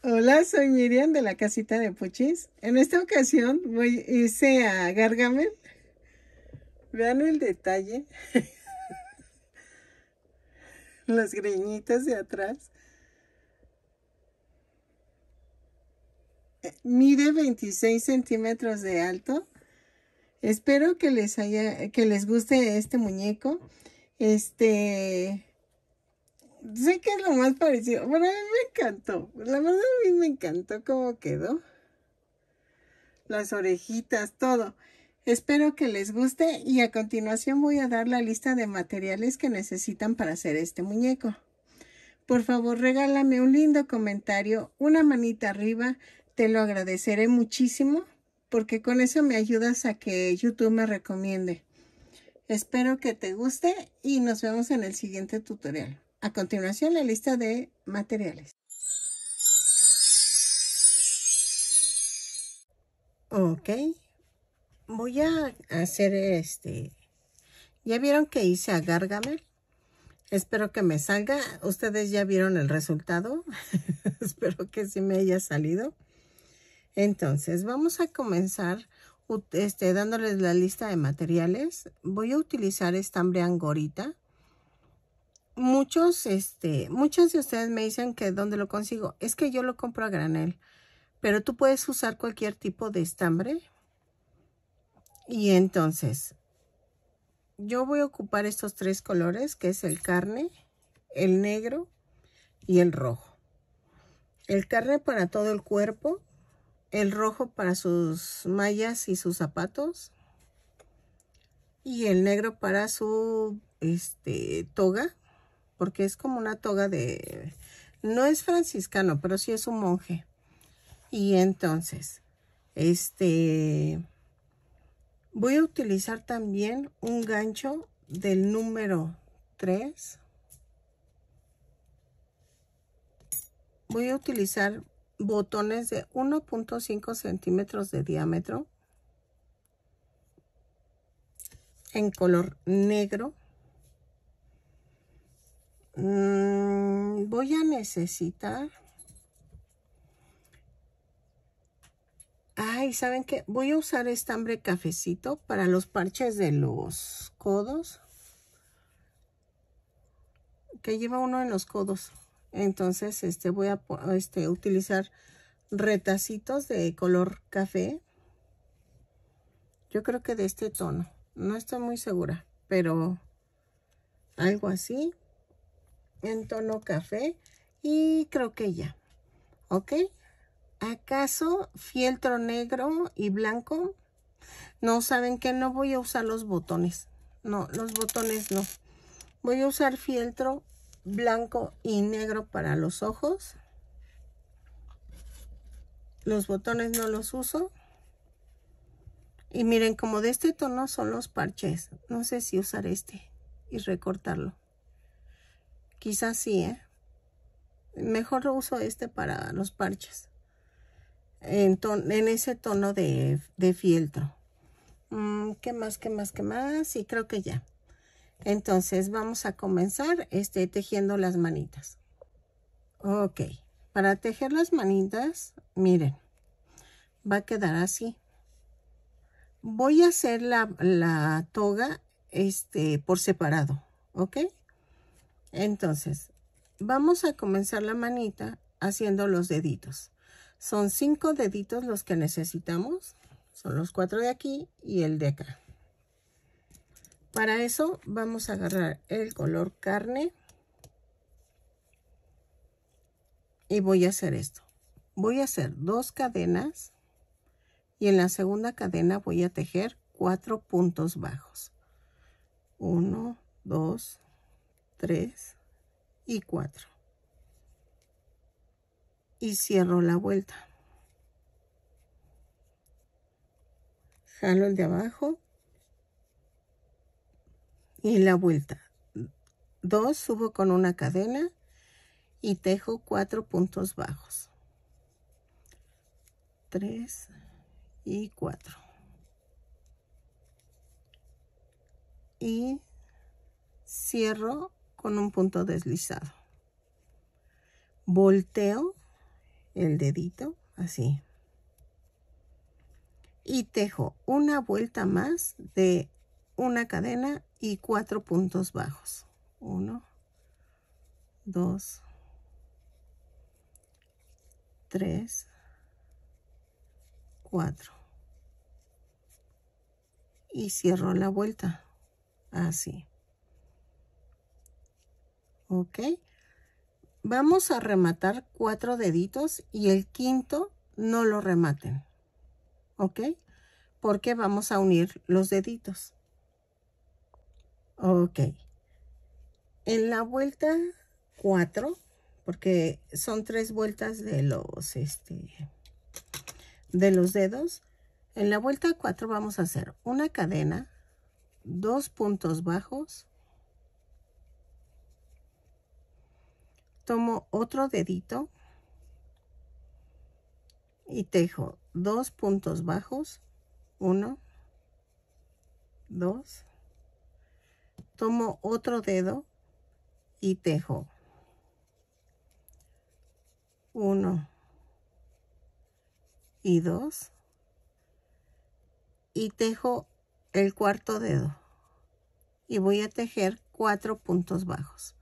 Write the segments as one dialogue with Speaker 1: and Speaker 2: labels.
Speaker 1: Hola, soy Miriam de la casita de Puchis. En esta ocasión hice a Gargamel. Vean el detalle, las greñitas de atrás. Mide 26 centímetros de alto. Espero que les guste este muñeco. Este, sé que es lo más parecido. Bueno, a mí me encantó. La verdad a mí me encantó cómo quedó. Las orejitas, todo. Espero que les guste y a continuación voy a dar la lista de materiales que necesitan para hacer este muñeco. Por favor, regálame un lindo comentario, una manita arriba, te lo agradeceré muchísimo porque con eso me ayudas a que YouTube me recomiende. Espero que te guste y nos vemos en el siguiente tutorial. A continuación, la lista de materiales. Ok, voy a hacer ¿Ya vieron que hice a Gargamel? Espero que me salga. ¿Ustedes ya vieron el resultado? Espero que sí me haya salido. Entonces, vamos a comenzar dándoles la lista de materiales. Voy a utilizar estambre angorita. Muchos de ustedes me dicen que ¿dónde lo consigo? Es que yo lo compro a granel, pero tú puedes usar cualquier tipo de estambre. Y entonces, yo voy a ocupar estos tres colores, que es el carne, el negro y el rojo. El carne para todo el cuerpo, el rojo para sus mallas y sus zapatos, y el negro para su toga, porque es como una toga de... No es franciscano, pero sí es un monje. Y entonces, voy a utilizar también un gancho del número 3. Voy a utilizar botones de 1.5 centímetros de diámetro en color negro. Voy a necesitar... Ay, ¿saben qué? Voy a usar estambre cafecito para los parches de los codos. Que lleva uno en los codos. Entonces, voy a utilizar retacitos de color café. Yo creo que de este tono. No estoy muy segura, pero algo así. En tono café. Y creo que ya. ¿Ok? ¿Acaso fieltro negro y blanco? No, ¿saben qué? No voy a usar los botones. No, los botones no. Voy a usar fieltro blanco y negro para los ojos. Los botones no los uso. Y miren, como de este tono son los parches. No sé si usar y recortarlo. Quizás sí, ¿eh? Mejor lo uso para los parches. En ese tono de fieltro. ¿Qué más? ¿Qué más? ¿Qué más? Sí, creo que ya. Entonces vamos a comenzar tejiendo las manitas. Ok. Para tejer las manitas, miren, va a quedar así. Voy a hacer la toga por separado, ¿ok? Entonces, vamos a comenzar la manita haciendo los deditos. Son 5 deditos los que necesitamos. Son los 4 de aquí y el de acá. Para eso vamos a agarrar el color carne. Y voy a hacer esto. Voy a hacer 2 cadenas. Y en la segunda cadena voy a tejer 4 puntos bajos. 1, 2, 3 y 4. Y cierro la vuelta. Jalo el de abajo. Y la vuelta. 2, subo con una cadena. Y tejo 4 puntos bajos. 3 y 4. Y cierro con un punto deslizado. Volteo el dedito, así. Y tejo una vuelta más de una cadena y 4 puntos bajos. 1, 2, 3, 4. Y cierro la vuelta, así. Ok. Vamos a rematar 4 deditos y el quinto no lo rematen. ¿Ok? Porque vamos a unir los deditos. Ok. En la vuelta 4, porque son 3 vueltas de los dedos. En la vuelta 4 vamos a hacer una cadena, 2 puntos bajos. Tomo otro dedito y tejo 2 puntos bajos. 1, 2. Tomo otro dedo y tejo 1 y 2. Y tejo el cuarto dedo. Y voy a tejer 4 puntos bajos.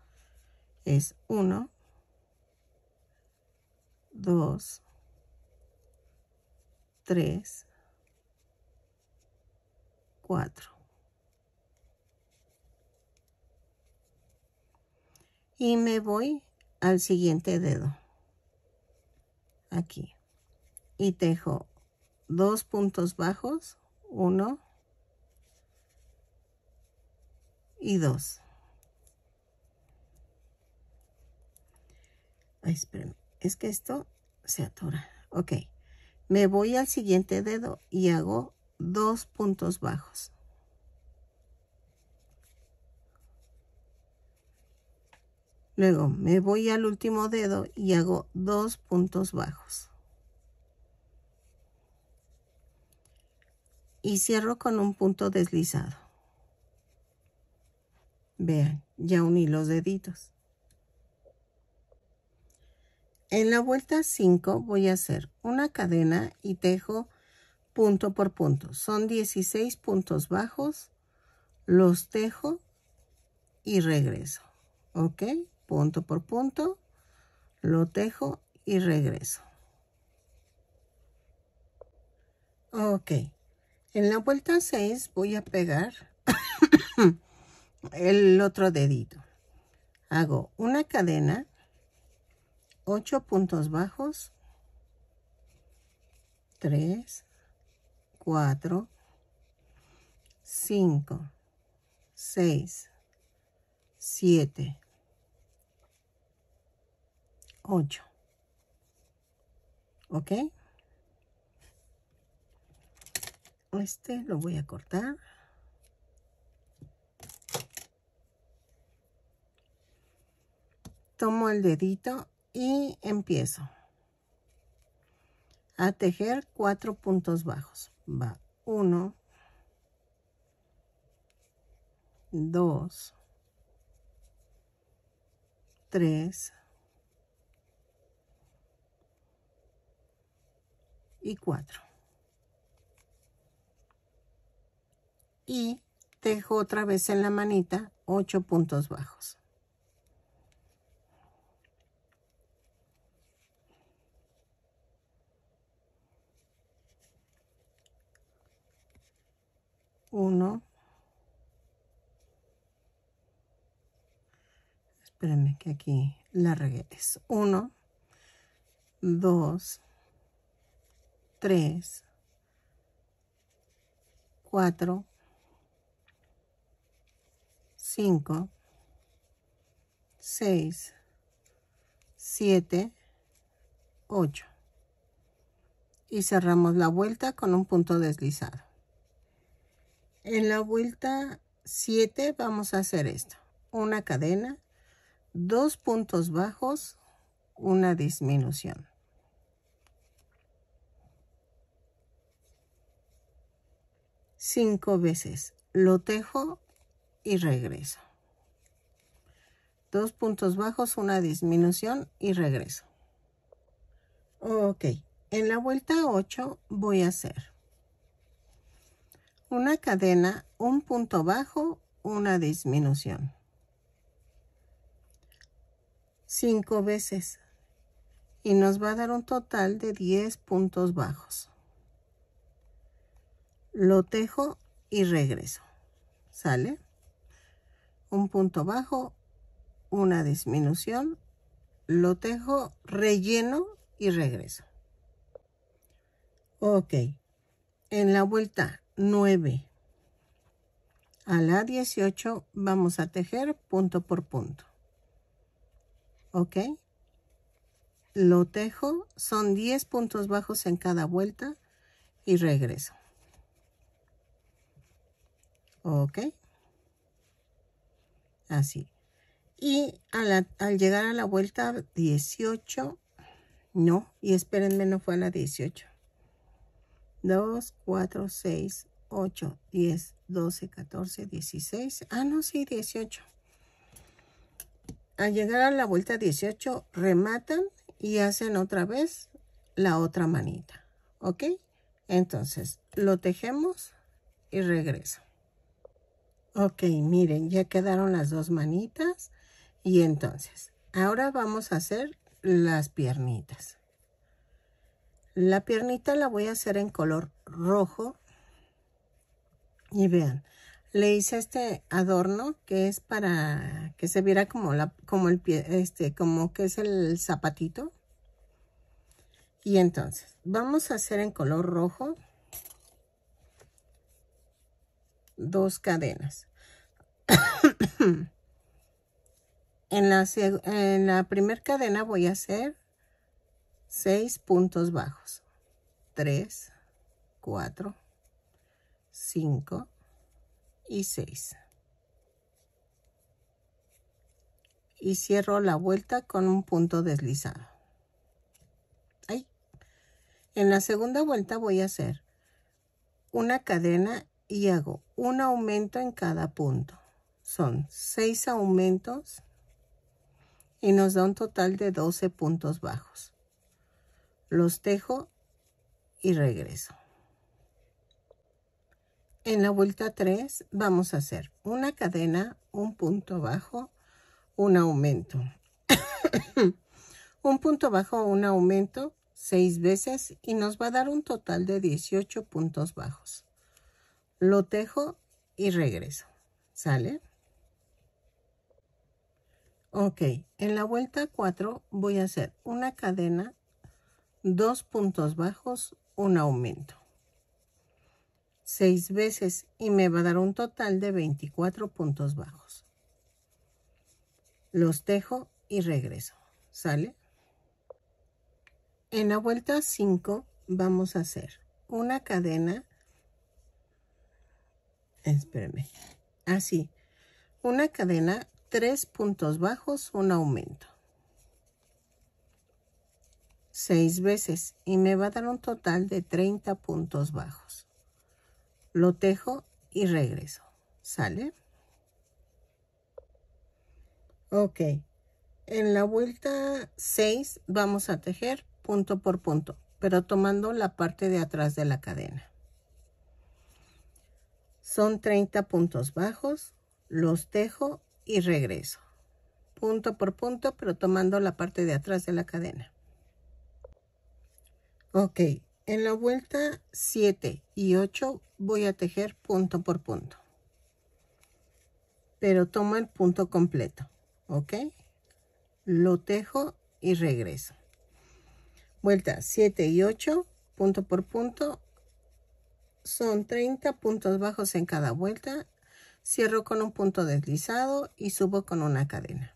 Speaker 1: Es 1, 2, 3, 4. Y me voy al siguiente dedo. Aquí. Y tejo 2 puntos bajos. 1 y 2. Ay, espérenme. Es que esto se atora. Ok. Me voy al siguiente dedo y hago 2 puntos bajos. Luego me voy al último dedo y hago 2 puntos bajos. Y cierro con un punto deslizado. Vean, ya uní los deditos. En la vuelta 5 voy a hacer una cadena y tejo punto por punto. Son 16 puntos bajos. Los tejo y regreso. ¿Ok? Punto por punto. Lo tejo y regreso. Ok. En la vuelta 6 voy a pegar el otro dedito. Hago una cadena, 8 puntos bajos, 3, 4, 5, 6, 7, 8. ¿Ok? Este lo voy a cortar. Tomo el dedito y empiezo a tejer 4 puntos bajos. Va 1, 2, 3 y 4. Y tejo otra vez en la manita 8 puntos bajos. Uno. Espérenme que aquí la regué. Es 1, 2, 3, 4, 5, 6, 7, 8. Y cerramos la vuelta con un punto deslizado. En la vuelta 7 vamos a hacer esto. Una cadena, 2 puntos bajos, una disminución. Cinco veces. Lo tejo y regreso. 2 puntos bajos, una disminución y regreso. Ok, en la vuelta 8 voy a hacer una cadena, un punto bajo, una disminución. 5 veces. Y nos va a dar un total de 10 puntos bajos. Lo tejo y regreso. ¿Sale? Un punto bajo, una disminución, lo tejo, relleno y regreso. Ok. En la vuelta 9 a la 18 vamos a tejer punto por punto. Ok. Lo tejo, son 10 puntos bajos en cada vuelta y regreso. Ok. Así. Y al llegar a la vuelta 18, no, y espérenme, no fue a la 18. 2, 4, 6, 8, 10, 12, 14, 16. Ah, no, sí, 18. Al llegar a la vuelta 18, rematan y hacen otra vez la otra manita. ¿Ok? Entonces, lo tejemos y regreso. Ok, miren, ya quedaron las dos manitas. Y entonces, ahora vamos a hacer las piernitas. La piernita la voy a hacer en color rojo. Y vean, le hice este adorno que es para que se viera como el pie, como que es el zapatito. Y entonces, vamos a hacer en color rojo 2 cadenas. En la primera cadena voy a hacer 6 puntos bajos. 3, 4, 5 y 6. Y cierro la vuelta con un punto deslizado. Ahí. En la segunda vuelta voy a hacer una cadena y hago un aumento en cada punto. Son 6 aumentos y nos da un total de 12 puntos bajos. Los tejo y regreso. En la vuelta 3 vamos a hacer una cadena, un punto bajo, un aumento. Un punto bajo, un aumento 6 veces y nos va a dar un total de 18 puntos bajos. Lo tejo y regreso. ¿Sale? Ok, en la vuelta 4 voy a hacer una cadena, 2 puntos bajos, un aumento. 6 veces y me va a dar un total de 24 puntos bajos. Los tejo y regreso. ¿Sale? En la vuelta 5 vamos a hacer una cadena. Espérenme. Así. Una cadena, 3 puntos bajos, un aumento. 6 veces y me va a dar un total de 30 puntos bajos. Lo tejo y regreso. ¿Sale? Ok. En la vuelta 6 vamos a tejer punto por punto, pero tomando la parte de atrás de la cadena. Son 30 puntos bajos, los tejo y regreso. Punto por punto, pero tomando la parte de atrás de la cadena. Ok, en la vuelta 7 y 8 voy a tejer punto por punto. Pero tomo el punto completo, ¿ok? Lo tejo y regreso. Vuelta 7 y 8, punto por punto. Son 30 puntos bajos en cada vuelta. Cierro con un punto deslizado y subo con una cadena.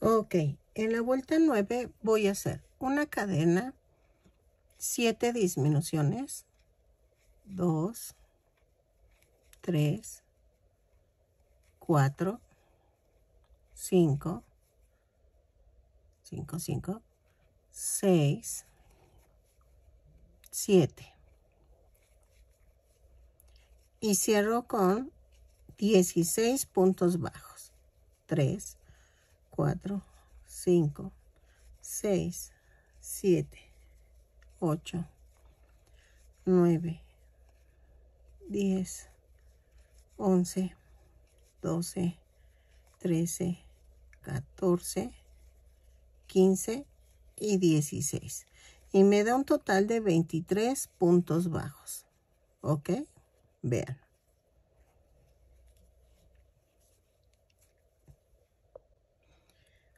Speaker 1: Ok, en la vuelta 9 voy a hacer una cadena, 7 disminuciones, 2, 3, 4, 5, 5, 5, 6, 7. Y cierro con 16 puntos bajos. 3, 4, 5, 6, 7, 8, 9, 10, 11, 12, 13, 14, 15 y 16. Y me da un total de 23 puntos bajos. ¿Ok? Vean.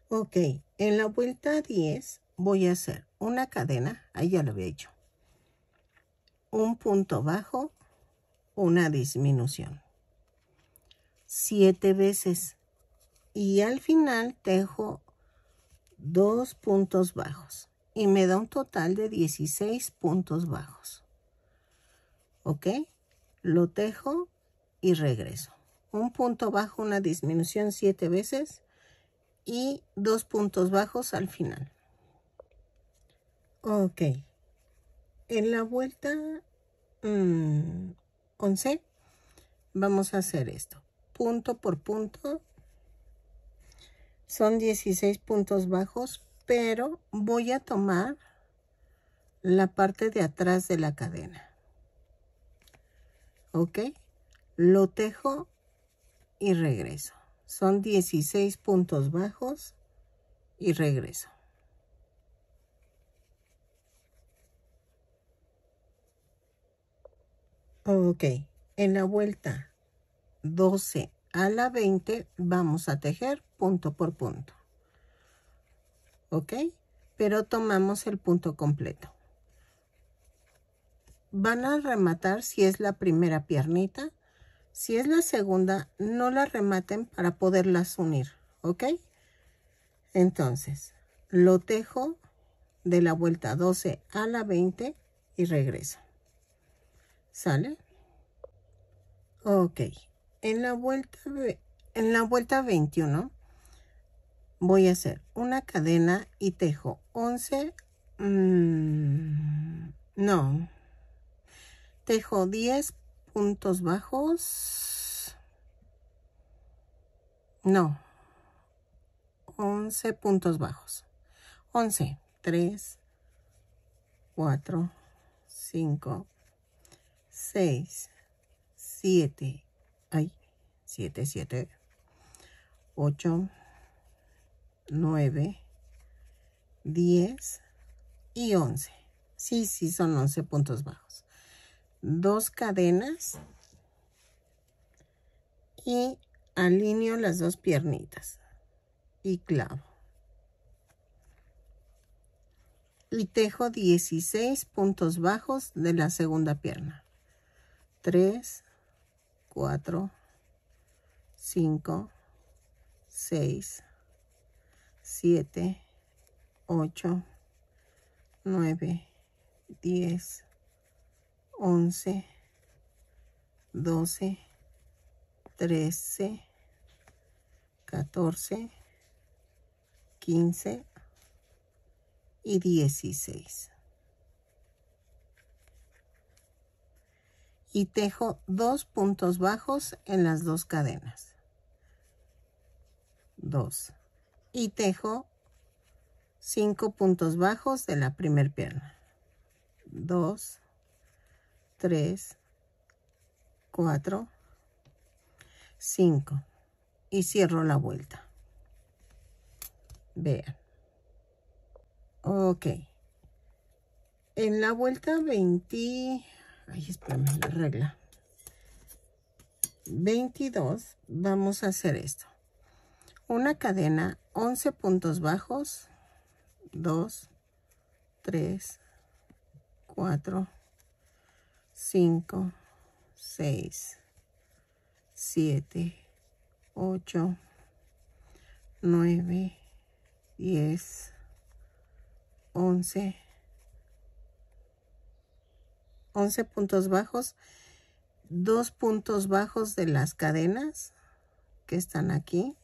Speaker 1: Ok, en la vuelta 10 voy a hacer una cadena, ahí ya lo había hecho, un punto bajo, una disminución, 7 veces y al final tejo 2 puntos bajos y me da un total de 16 puntos bajos. Ok, lo tejo y regreso. Un punto bajo, una disminución 7 veces y 2 puntos bajos al final. Ok, en la vuelta 11 vamos a hacer esto, punto por punto. Son 16 puntos bajos, pero voy a tomar la parte de atrás de la cadena. Ok, lo tejo y regreso. Son 16 puntos bajos y regreso. Ok, en la vuelta 12 a la 20 vamos a tejer punto por punto. Ok, pero tomamos el punto completo. Van a rematar si es la primera piernita. Si es la segunda, no la rematen para poderlas unir. ¿Ok? Entonces, lo tejo de la vuelta 12 a la 20 y regreso. ¿Sale? Ok. En la vuelta 21 voy a hacer una cadena y tejo 11. No. Tejo 10 puntos bajos. No. 11 puntos bajos. 11. 3, 4, 5, 6, 7. Ay, 7, 7. 8, 9, 10 y 11. Sí, son 11 puntos bajos. 2 cadenas y alineo las 2 piernitas y clavo. Y tejo 16 puntos bajos de la segunda pierna. 3, 4, 5, 6, 7, 8, 9, 10, 11, 12, 13, 14, 15 y 16. Y tejo 2 puntos bajos en las 2 cadenas. 2. Y tejo 5 puntos bajos de la primera pierna. 2, 3, 4, 5. Y cierro la vuelta. Vean. Ok. En la vuelta 20... Ay, espérame, la regla. 22, vamos a hacer esto. Una cadena, 11 puntos bajos. 2, 3, 4, 5, 6, 7, 8, 9, 10, 11 puntos bajos, 2 puntos bajos de las cadenas que están aquí.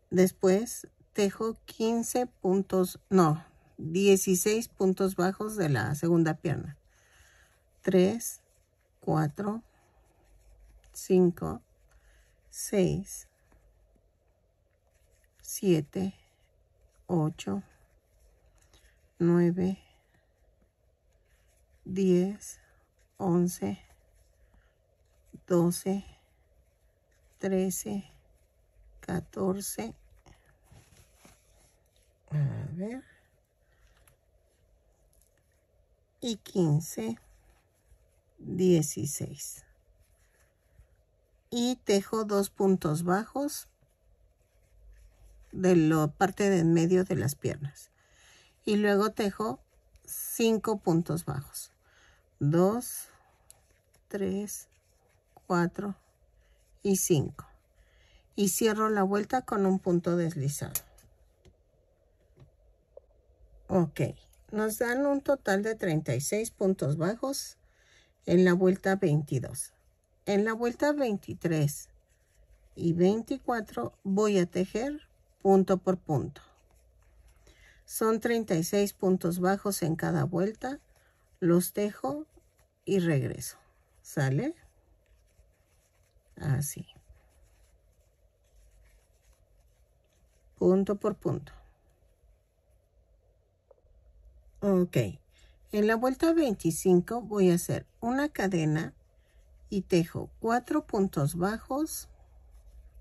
Speaker 1: Después tejo 15 puntos, no, 16 puntos bajos de la segunda pierna. 3, 4, 5, 6, 7, 8, 9, 10, 11, 12, 13, 14, a ver, y 15, 16. Y tejo 2 puntos bajos de la parte de en medio de las piernas. Y luego tejo 5 puntos bajos. 2, 3, 4 y 5. Y cierro la vuelta con un punto deslizado. Ok, nos dan un total de 36 puntos bajos en la vuelta 22. En la vuelta 23 y 24 voy a tejer punto por punto. Son 36 puntos bajos en cada vuelta. Los tejo y regreso. ¿Sale? Así. Punto por punto. Ok. En la vuelta 25 voy a hacer una cadena y tejo 4 puntos bajos.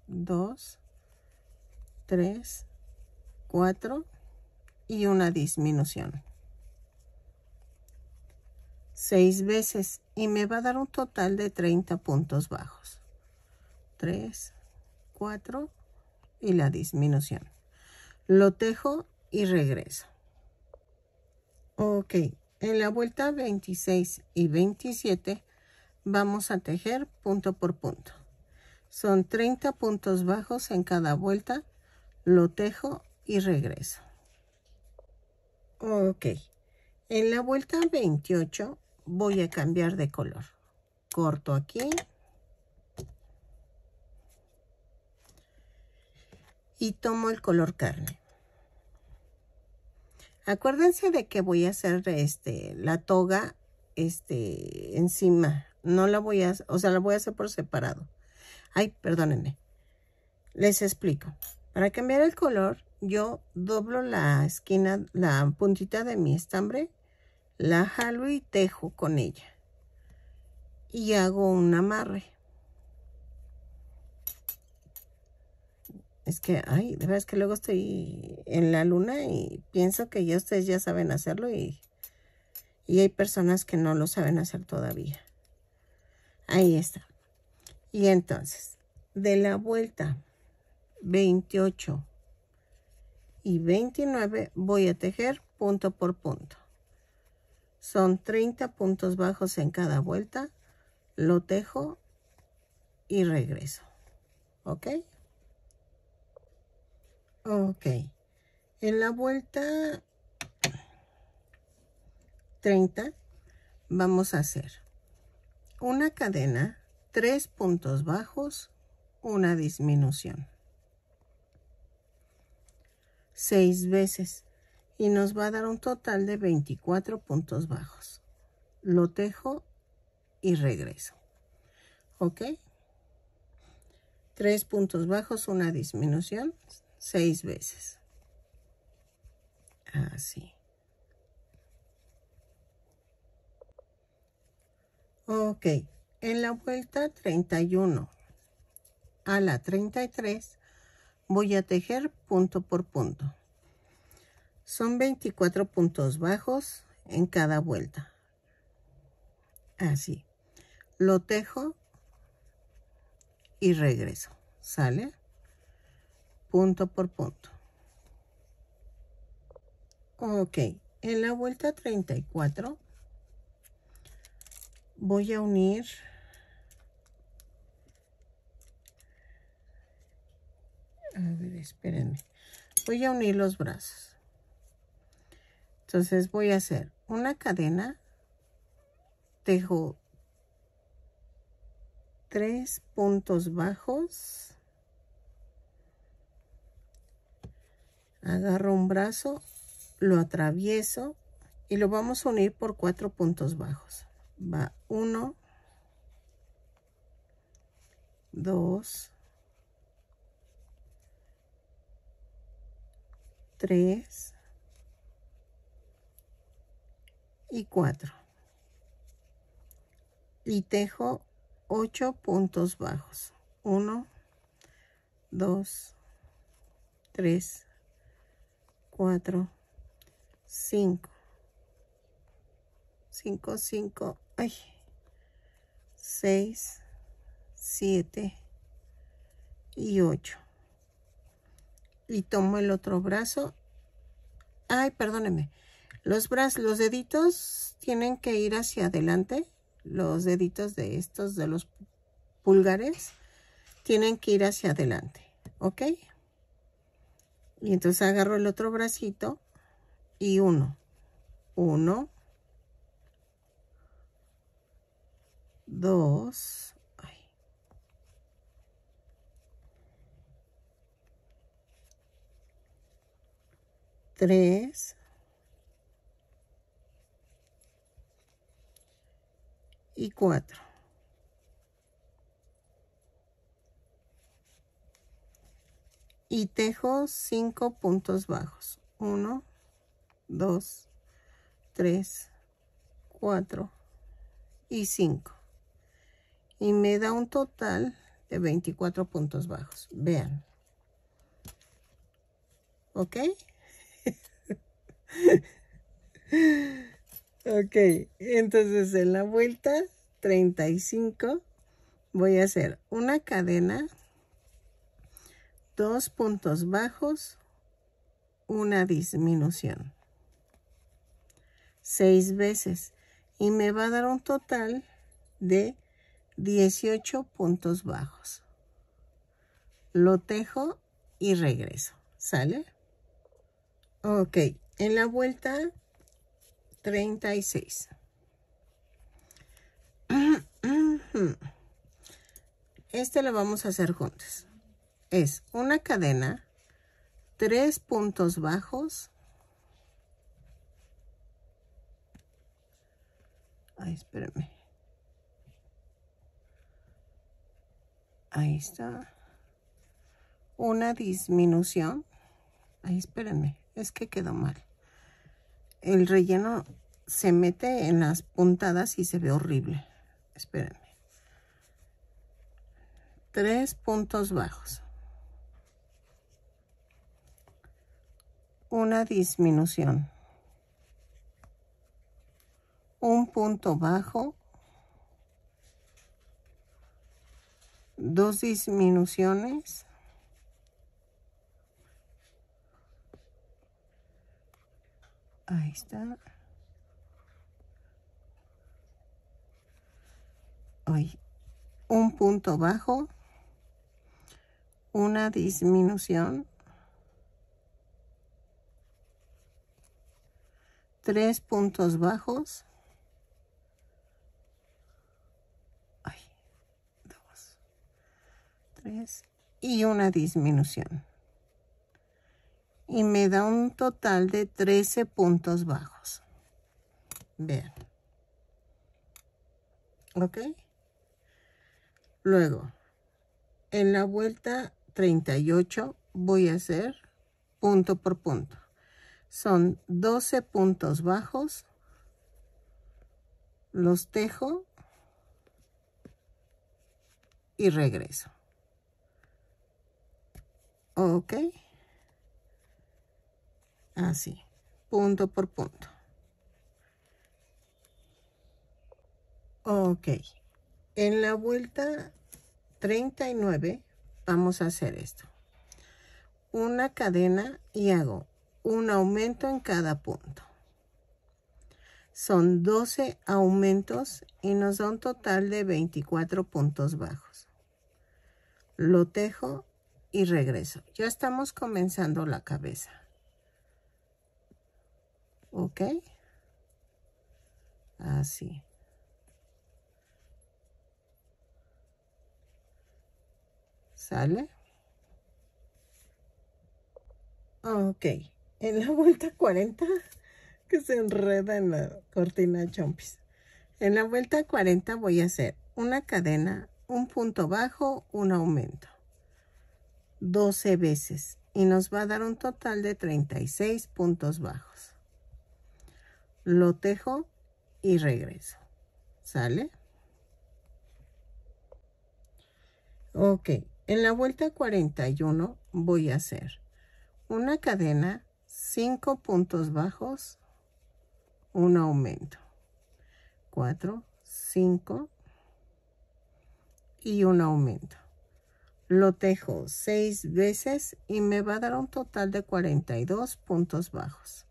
Speaker 1: 2, 3, 4 y una disminución. 6 veces y me va a dar un total de 30 puntos bajos. 3, 4 y la disminución. Lo tejo y regreso. Ok, en la vuelta 26 y 27 vamos a tejer punto por punto. Son 30 puntos bajos en cada vuelta. Lo tejo y regreso. Ok, en la vuelta 28 voy a cambiar de color. Corto aquí. Y tomo el color carne. Acuérdense de que voy a hacer la toga encima. No la voy a, o sea, la voy a hacer por separado. Ay, perdónenme. Les explico. Para cambiar el color, yo doblo la esquina, la puntita de mi estambre, la jalo y tejo con ella. Y hago un amarre. Es que, ay, de verdad es que luego estoy en la luna y pienso que ya ustedes ya saben hacerlo y hay personas que no lo saben hacer todavía. Ahí está. Y entonces, de la vuelta 28 y 29 voy a tejer punto por punto. Son 30 puntos bajos en cada vuelta. Lo tejo y regreso. ¿Ok? Ok. En la vuelta 30 vamos a hacer una cadena, 3 puntos bajos, una disminución. 6 veces y nos va a dar un total de 24 puntos bajos. Lo tejo y regreso. ¿Ok? 3 puntos bajos, una disminución, 6 veces. Así. Ok, en la vuelta 31 a la 33 voy a tejer punto por punto. Son 24 puntos bajos en cada vuelta. Así. Lo tejo y regreso. ¿Sale? Punto por punto. Ok, en la vuelta 34 voy a unir a ver, espérenme. Voy a unir los brazos. Entonces voy a hacer una cadena, tejo 3 puntos bajos, agarro un brazo, lo atravieso y lo vamos a unir por 4 puntos bajos. Va 1, 2, 3 y 4. Y tejo 8 puntos bajos. 1, 2, 3, 4, 5. 5, 5, ay, 6, 7 y 8. Y tomo el otro brazo. Ay, perdónenme. Los deditos tienen que ir hacia adelante. Los deditos de estos, de los pulgares, tienen que ir hacia adelante. ¿Ok? Y entonces agarro el otro bracito y 1, 2, 3 y 4. Y tejo 5 puntos bajos. 1, 2, 3, 4 y 5. Y me da un total de 24 puntos bajos. Vean. ¿Ok? Ok, entonces en la vuelta 35 voy a hacer una cadena, 2 puntos bajos, una disminución, 6 veces, y me va a dar un total de 18 puntos bajos. Lo tejo y regreso. ¿Sale? Ok, en la vuelta 36. Este lo vamos a hacer juntos. Es una cadena, 3 puntos bajos. Ay, espérenme. Ahí está. Una disminución. Ay, espérenme. Es que quedó mal. El relleno se mete en las puntadas y se ve horrible. Espérenme. 3 puntos bajos. Una disminución. Un punto bajo. 2 disminuciones. Ahí está. Ay, un punto bajo. Una disminución. 3 puntos bajos. Ay, 2, 3 y una disminución. Y me da un total de 13 puntos bajos. Vean. ¿Ok? Luego, en la vuelta 38 voy a hacer punto por punto. Son 12 puntos bajos. Los tejo y regreso. ¿Ok? Así, punto por punto. Ok, en la vuelta 39 vamos a hacer esto. Una cadena y hago un aumento en cada punto. Son 12 aumentos y nos da un total de 24 puntos bajos. Lo tejo y regreso. Ya estamos comenzando la cabeza. ¿Ok? Así. ¿Sale? Ok. En la vuelta 40, que se enreda en la cortina chompis. En la vuelta 40 voy a hacer una cadena, un punto bajo, un aumento. 12 veces. y nos va a dar un total de 36 puntos bajos. Lo tejo y regreso. ¿Sale? Ok, en la vuelta 41 voy a hacer una cadena, 5 puntos bajos, un aumento, 4, 5 y un aumento. Lo tejo 6 veces y me va a dar un total de 42 puntos bajos.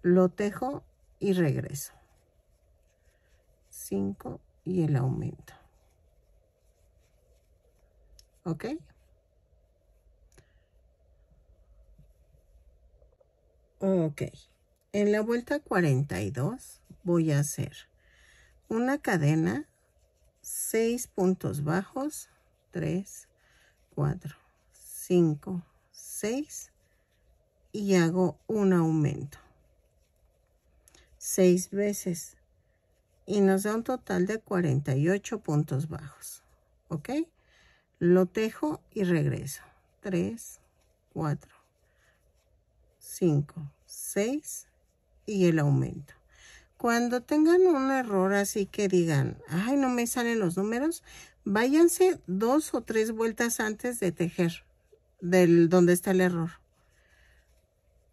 Speaker 1: Lo tejo y regreso. 5 y el aumento. ¿Ok? Ok. En la vuelta 42 voy a hacer una cadena, 6 puntos bajos, 3, 4, 5, 6 y hago un aumento 6 veces y nos da un total de 48 puntos bajos. ¿Ok? Lo tejo y regreso. 3, 4, 5, 6 y el aumento. Cuando tengan un error así que digan, ay, no me salen los números, váyanse 2 o 3 vueltas antes de tejer donde está el error.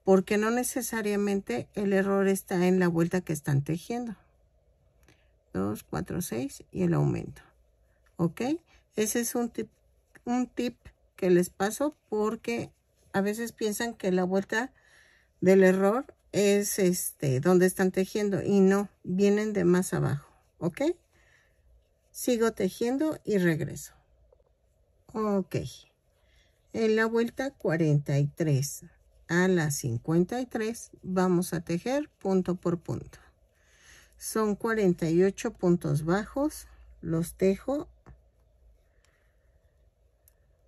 Speaker 1: Porque no necesariamente el error está en la vuelta que están tejiendo. 2, 4, 6 y el aumento. ¿Ok? Ese es un tip que les paso porque a veces piensan que la vuelta del error es donde están tejiendo y no, vienen de más abajo. ¿Ok? Sigo tejiendo y regreso. Ok. En la vuelta 43 a la 53 vamos a tejer punto por punto. Son 48 puntos bajos, los tejo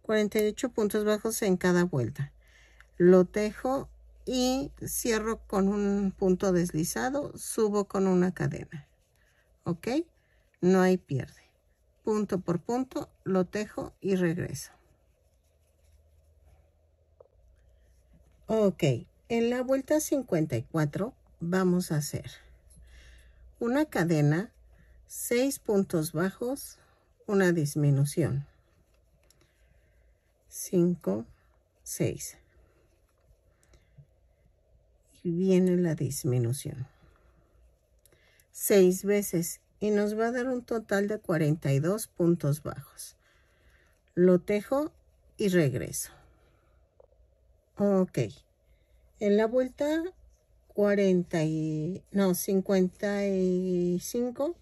Speaker 1: 48 puntos bajos en cada vuelta. Lo tejo y cierro con un punto deslizado, subo con una cadena. ¿Ok? No hay pierde. Punto por punto, lo tejo y regreso. Ok, en la vuelta 54 vamos a hacer una cadena, 6 puntos bajos, una disminución. 5, 6. Y viene la disminución. 6 veces y nos va a dar un total de 42 puntos bajos. Lo tejo y regreso. Ok. En la vuelta 55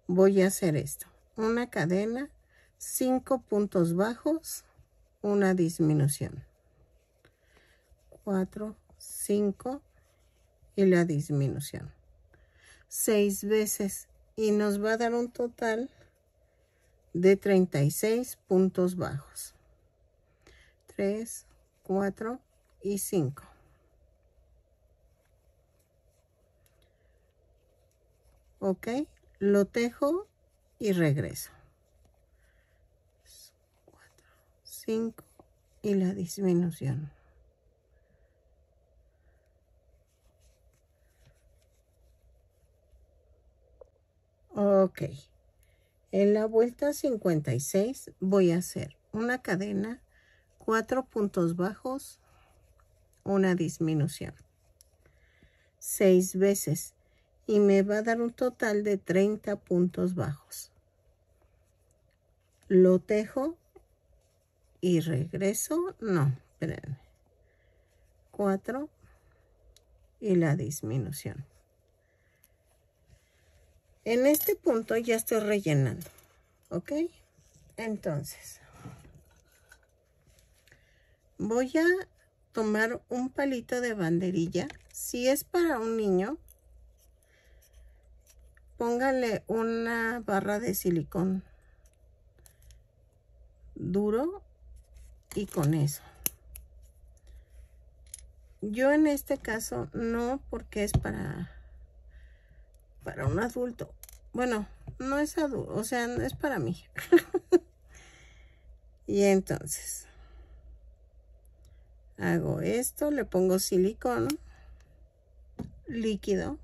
Speaker 1: voy a hacer esto. Una cadena, 5 puntos bajos, una disminución. 4, 5 y la disminución. 6 veces y nos va a dar un total de 36 puntos bajos. 3, 4 y 5. Ok, lo tejo y regreso. 4, 5 y la disminución. Ok, en la vuelta 56 voy a hacer una cadena, 4 puntos bajos, una disminución. 6 veces y me va a dar un total de 30 puntos bajos. Lo tejo y regreso, no, espérenme. 4 y la disminución. En este punto ya estoy rellenando, ¿ok? Entonces, voy a tomar un palito de banderilla. Si es para un niño, póngale una barra de silicón duro y con eso. Yo en este caso no, porque es para un adulto. Bueno, no es adulto, o sea, no es para mí. Y entonces Hago esto, le pongo silicón líquido.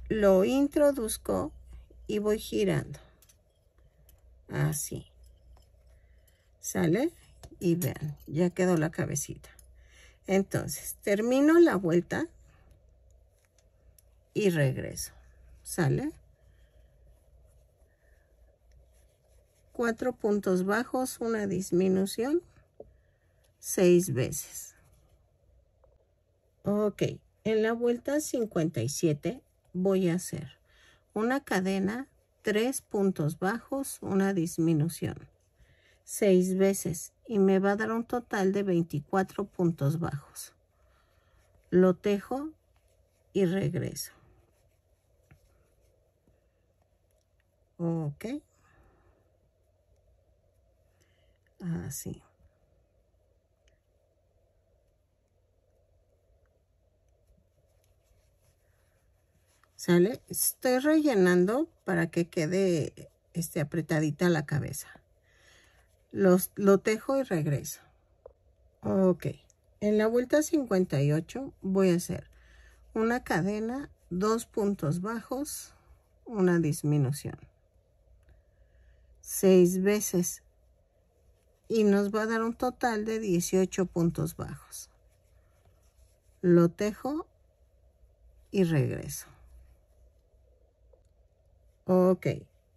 Speaker 1: Lo introduzco y voy girando. Así. ¿Sale? Y vean, ya quedó la cabecita. Entonces, termino la vuelta y regreso. ¿Sale? 4 puntos bajos, una disminución, 6 veces. Ok, en la vuelta 57 voy a hacer una cadena, 3 puntos bajos, una disminución, 6 veces, y me va a dar un total de 24 puntos bajos. Lo tejo y regreso. Ok. Así. ¿Sale? Estoy rellenando para que quede apretadita la cabeza. Lo tejo y regreso. Ok. En la vuelta 58 voy a hacer una cadena, 2 puntos bajos, una disminución, 6 veces, y nos va a dar un total de 18 puntos bajos. Lo tejo y regreso. Ok,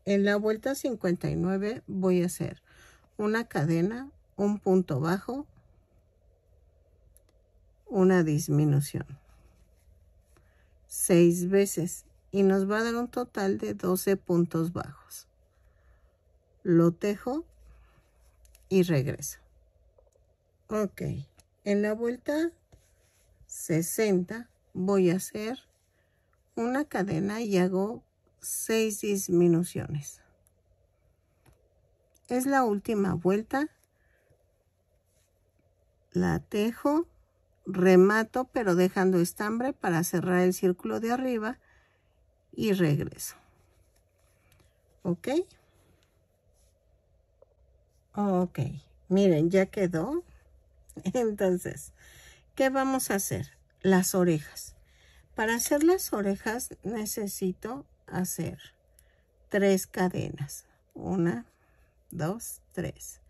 Speaker 1: en la vuelta 59 voy a hacer una cadena, un punto bajo, una disminución, 6 veces, y nos va a dar un total de 12 puntos bajos. Lo tejo y regreso. Ok, en la vuelta 60 voy a hacer una cadena y hago 6 disminuciones. Es la última vuelta. La tejo, remato, pero dejando estambre para cerrar el círculo de arriba, y regreso. ¿Ok? Ok, miren, ya quedó. Entonces, ¿qué vamos a hacer? Las orejas. Para hacer las orejas necesito hacer 3 cadenas. 1, 2, 3.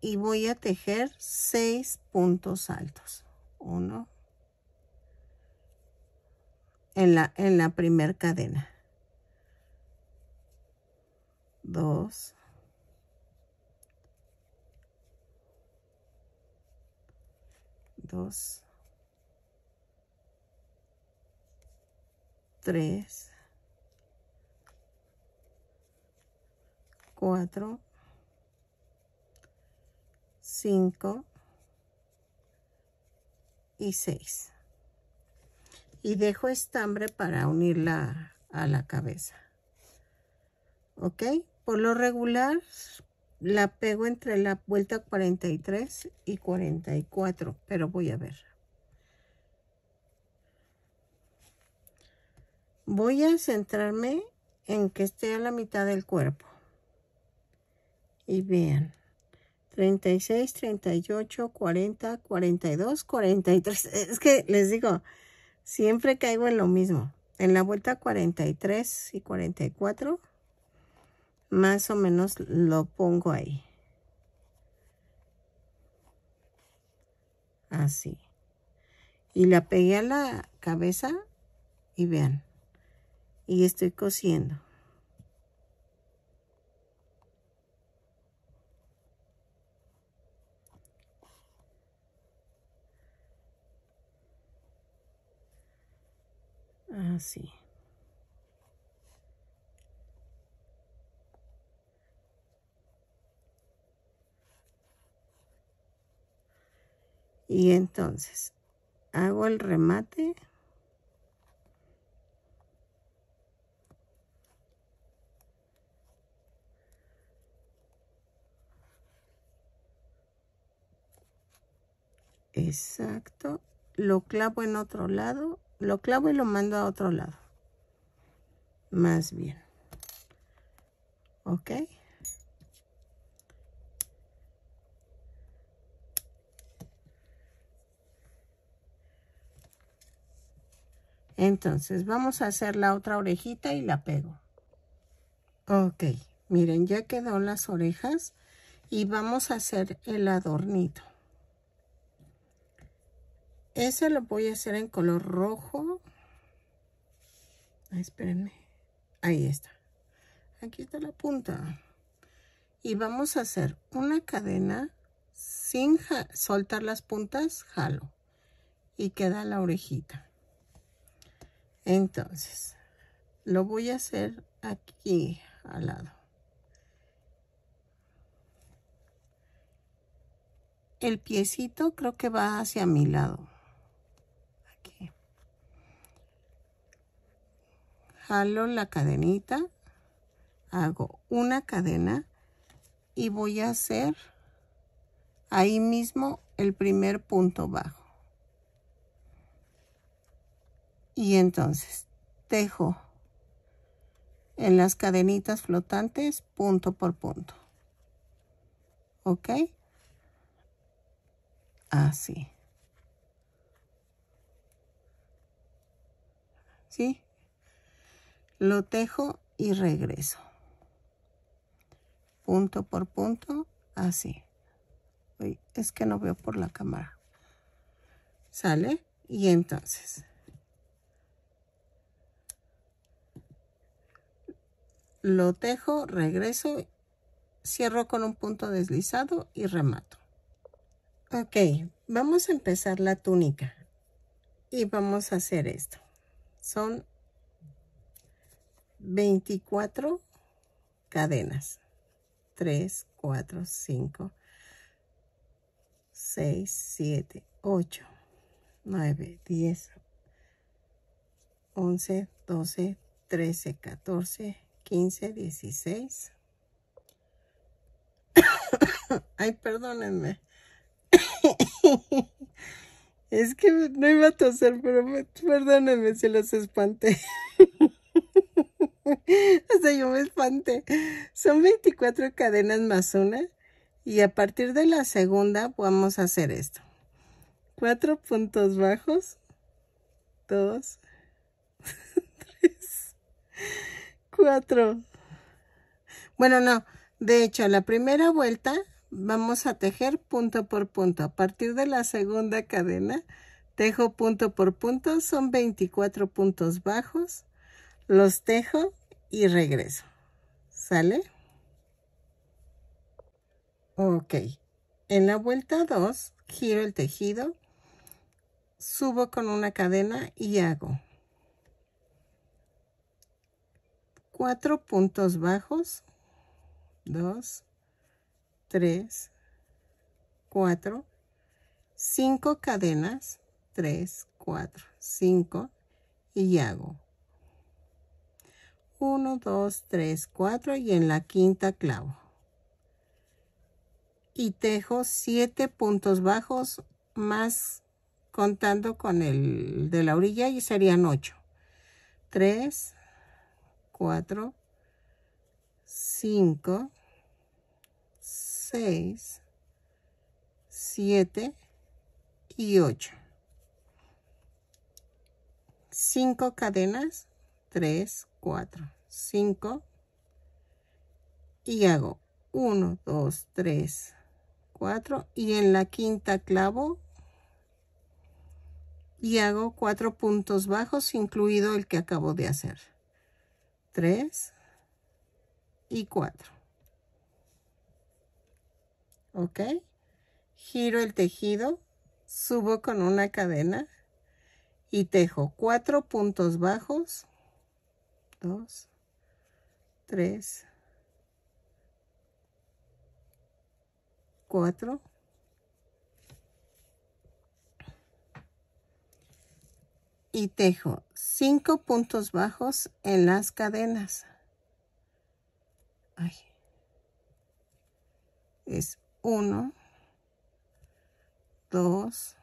Speaker 1: Y voy a tejer 6 puntos altos. 1 en la primera cadena. 2. 2. 3. 4. 5 y 6. Y dejo estambre para unirla a la cabeza. ¿Ok? Por lo regular la pego entre la vuelta 43 y 44, pero voy a ver. Voy a centrarme en que esté a la mitad del cuerpo. Y vean. 36, 38, 40, 42, 43. Es que les digo, siempre caigo en lo mismo. En la vuelta 43 y 44, más o menos lo pongo ahí. Así. Y la pegué a la cabeza y vean. Y estoy cosiendo. Así. Y entonces hago el remate. Exacto. Lo clavo en otro lado. Lo clavo y lo mando a otro lado. Más bien. ¿Ok? Entonces vamos a hacer la otra orejita y la pego. Ok, miren, ya quedó las orejas y vamos a hacer el adornito. Ese lo voy a hacer en color rojo. Ay, espérenme. Ahí está. Aquí está la punta. Y vamos a hacer una cadena sin soltar las puntas, jalo. Y queda la orejita. Entonces, lo voy a hacer aquí al lado. El piecito creo que va hacia mi lado. Aquí. Jalo la cadenita, hago una cadena y voy a hacer ahí mismo el primer punto bajo. Y entonces tejo en las cadenitas flotantes punto por punto. ¿Ok? Así. ¿Sí? Lo tejo y regreso. Punto por punto, así. Uy, es que no veo por la cámara. ¿Sale? Y entonces lo tejo, regreso, cierro con un punto deslizado y remato. Ok, vamos a empezar la túnica y vamos a hacer esto. Son 24 cadenas. 3, 4, 5, 6, 7, 8, 9, 10, 11, 12, 13, 14, 15, 16. Ay, perdónenme. Es que no iba a toser, pero perdónenme si los espanté. O sea, yo me espanté. Son 24 cadenas más una. Y a partir de la segunda vamos a hacer esto. 4 puntos bajos. 2, 3, 4. Bueno, no. De hecho, la primera vuelta vamos a tejer punto por punto. A partir de la segunda cadena, tejo punto por punto. Son 24 puntos bajos. Los tejo y regreso. ¿Sale? Ok. En la vuelta 2, giro el tejido, subo con una cadena y hago 4 puntos bajos. 2, 3, 4, 5 cadenas, 3, 4, 5 y hago 1, 2, 3, 4 y en la quinta clavo. Y tejo 7 puntos bajos más contando con el de la orilla y serían 8. 3, 4, 5, 6, 7 y 8. 5 cadenas, 3, 4, 5 y hago 1, 2, 3, 4 y en la quinta clavo y hago 4 puntos bajos incluido el que acabo de hacer. 3 y 4. ¿Ok? Giro el tejido, subo con una cadena y tejo 4 puntos bajos. 2, 3, 4. Y tejo 5 puntos bajos en las cadenas. Ay. Es 1, 2,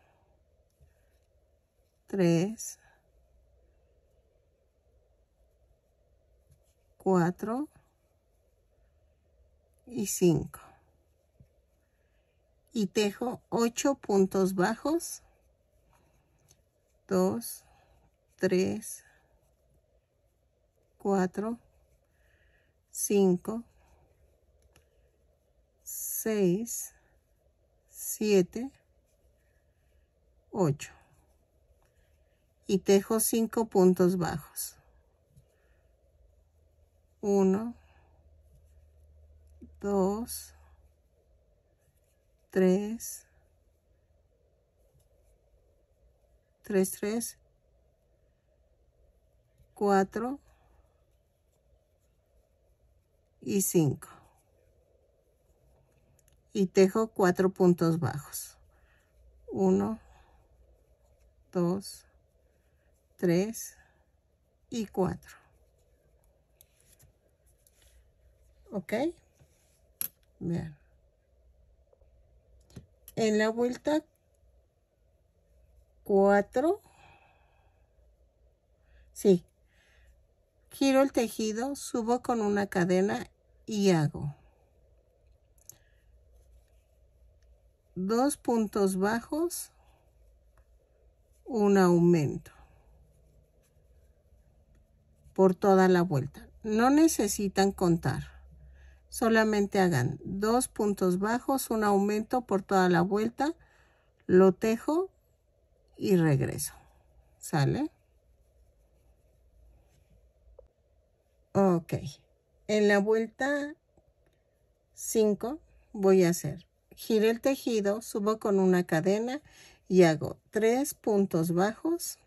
Speaker 1: 3, 4 y 5. Y tejo 8 puntos bajos. 2, 3, 4, 5, 6, 7, 8 y tejo 5 puntos bajos. 1, 2, 3, 3, 4 y 5 y tejo 4 puntos bajos. 1, 2, 3 y 4. ¿Ok? Vean. En la vuelta 4, sí, giro el tejido, subo con una cadena y hago 2 puntos bajos, un aumento por toda la vuelta. No necesitan contar. Solamente hagan 2 puntos bajos, un aumento por toda la vuelta, lo tejo y regreso. ¿Sale? Ok. En la vuelta 5 voy a hacer, giro el tejido, subo con una cadena y hago 3 puntos bajos,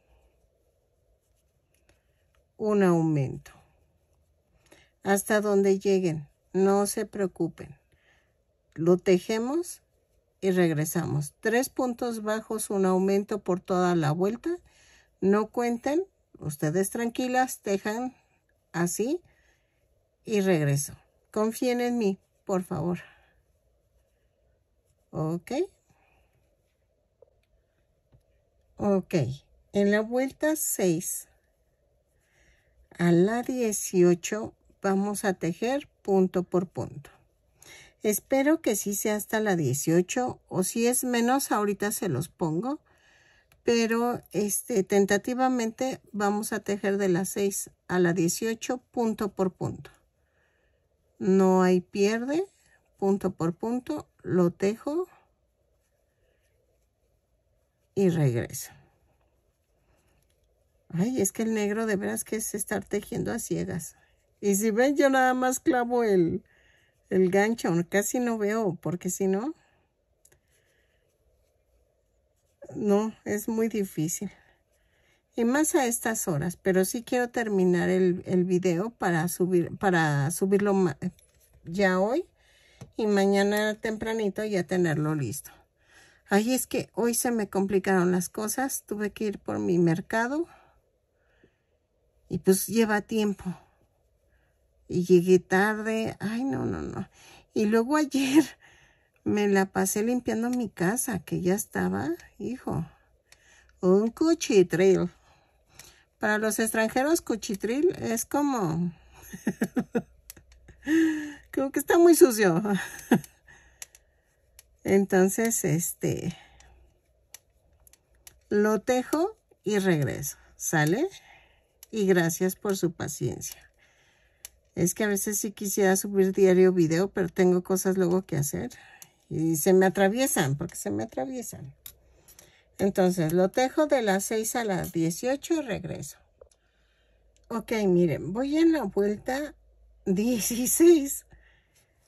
Speaker 1: un aumento. Hasta donde lleguen. No se preocupen. Lo tejemos y regresamos. 3 puntos bajos, un aumento por toda la vuelta. No cuenten. Ustedes tranquilas, tejan así y regreso. Confíen en mí, por favor. Ok. Ok. En la vuelta 6 a la 18 vamos a tejer punto por punto. Espero que sí sea hasta la 18 o si es menos ahorita se los pongo, pero tentativamente vamos a tejer de la 6 a la 18 punto por punto. No hay pierde, punto por punto, lo tejo y regreso. Ay, es que el negro de veras que es estar tejiendo a ciegas. Y si ven, yo nada más clavo el gancho, casi no veo, porque si no, no, es muy difícil. Y más a estas horas, pero sí quiero terminar el video para subirlo ya hoy y mañana tempranito ya tenerlo listo. Ay, es que hoy se me complicaron las cosas, tuve que ir por mi mercado y pues lleva tiempo. Y llegué tarde, ay, no. Y luego ayer me la pasé limpiando mi casa, que ya estaba, hijo, un cuchitril. Para los extranjeros, cuchitril es como que está muy sucio. Entonces, lo tejo y regreso, ¿sale? Y gracias por su paciencia. Es que a veces sí quisiera subir diario video, pero tengo cosas luego que hacer. Y se me atraviesan, porque se me atraviesan. Entonces, lo tejo de las 6 a las 18 y regreso. Ok, miren, voy en la vuelta 16.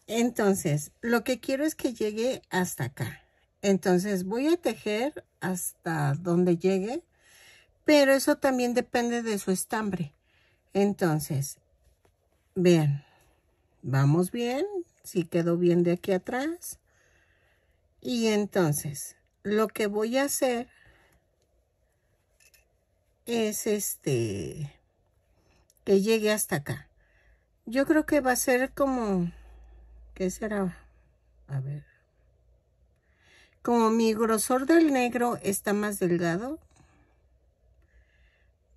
Speaker 1: Entonces, lo que quiero es que llegue hasta acá. Entonces, voy a tejer hasta donde llegue, pero eso también depende de su estambre. Entonces, vean, vamos bien, sí quedó bien de aquí atrás. Y entonces, lo que voy a hacer es que llegue hasta acá. Yo creo que va a ser como, ¿qué será? A ver. Como mi grosor del negro está más delgado.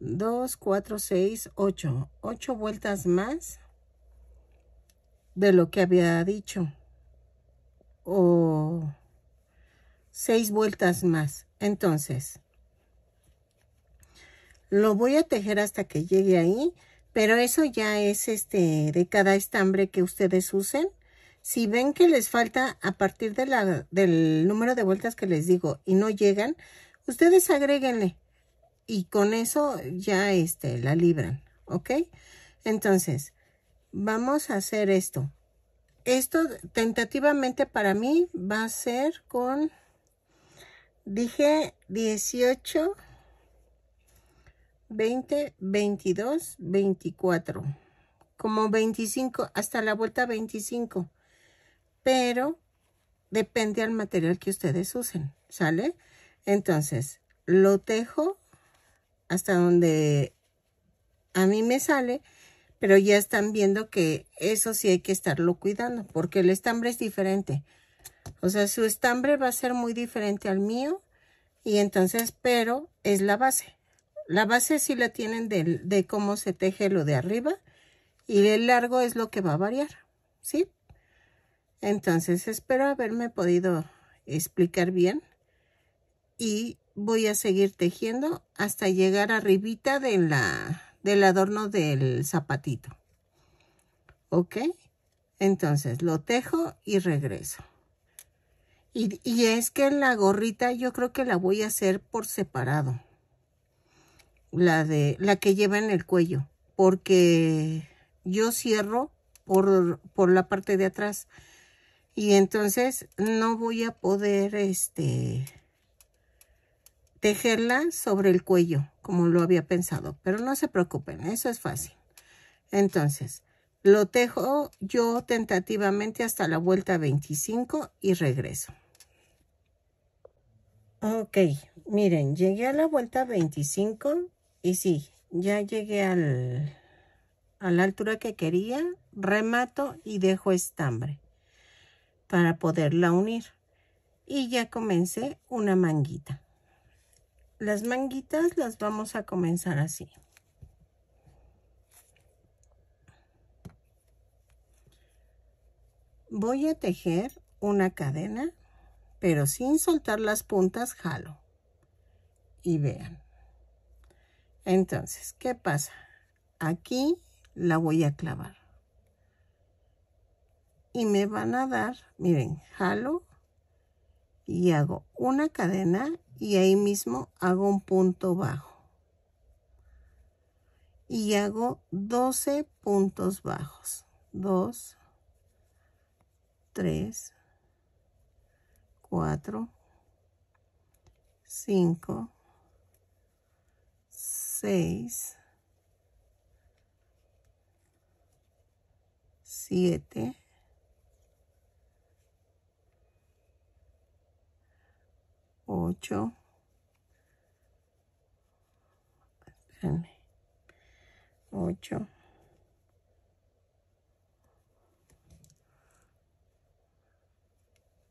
Speaker 1: 2, 4, 6, 8. 8 vueltas más de lo que había dicho. O 6 vueltas más. Entonces, Lo voy a tejer hasta que llegue ahí, pero eso ya es de cada estambre que ustedes usen. Si ven que les falta a partir del número de vueltas que les digo y no llegan, ustedes agréguenle y con eso ya la libran, ¿ok? Entonces, vamos a hacer esto. Esto tentativamente para mí va a ser con, dije 18, 20, 22, 24, como 25, hasta la vuelta 25, pero depende al material que ustedes usen, ¿sale? Entonces, lo tejo hasta donde a mí me sale, pero ya están viendo que eso sí hay que estarlo cuidando, porque el estambre es diferente. O sea, su estambre va a ser muy diferente al mío, y entonces, pero es la base. La base sí la tienen de cómo se teje lo de arriba, y el largo es lo que va a variar, ¿sí? Entonces, espero haberme podido explicar bien, y voy a seguir tejiendo hasta llegar arribita del adorno del zapatito. ¿Ok? Entonces lo tejo y regreso. Y es que la gorrita yo creo que la voy a hacer por separado. La que lleva en el cuello. Porque yo cierro por la parte de atrás. Y entonces no voy a poder tejerla sobre el cuello como lo había pensado. Pero no se preocupen, eso es fácil. Entonces, lo tejo yo tentativamente hasta la vuelta 25 y regreso. Ok, miren, llegué a la vuelta 25 y sí, ya llegué a la altura que quería, remato y dejo estambre para poderla unir. Y ya comencé una manguita. Las manguitas las vamos a comenzar así. Voy a tejer una cadena, pero sin soltar las puntas jalo. Y vean. Entonces, ¿qué pasa? Aquí la voy a clavar. Y me van a dar, miren, jalo y hago una cadena y ahí mismo hago un punto bajo. Y hago 12 puntos bajos. 2, 3, 4, 5, 6, 7, 8, 8,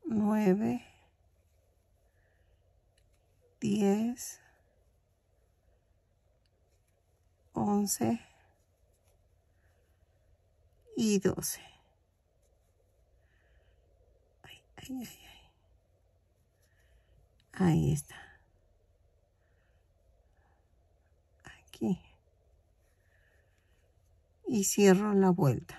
Speaker 1: 9, 10, 11 y 12. Ay, ay, ay, ay. Ahí está. Aquí. Y cierro la vuelta.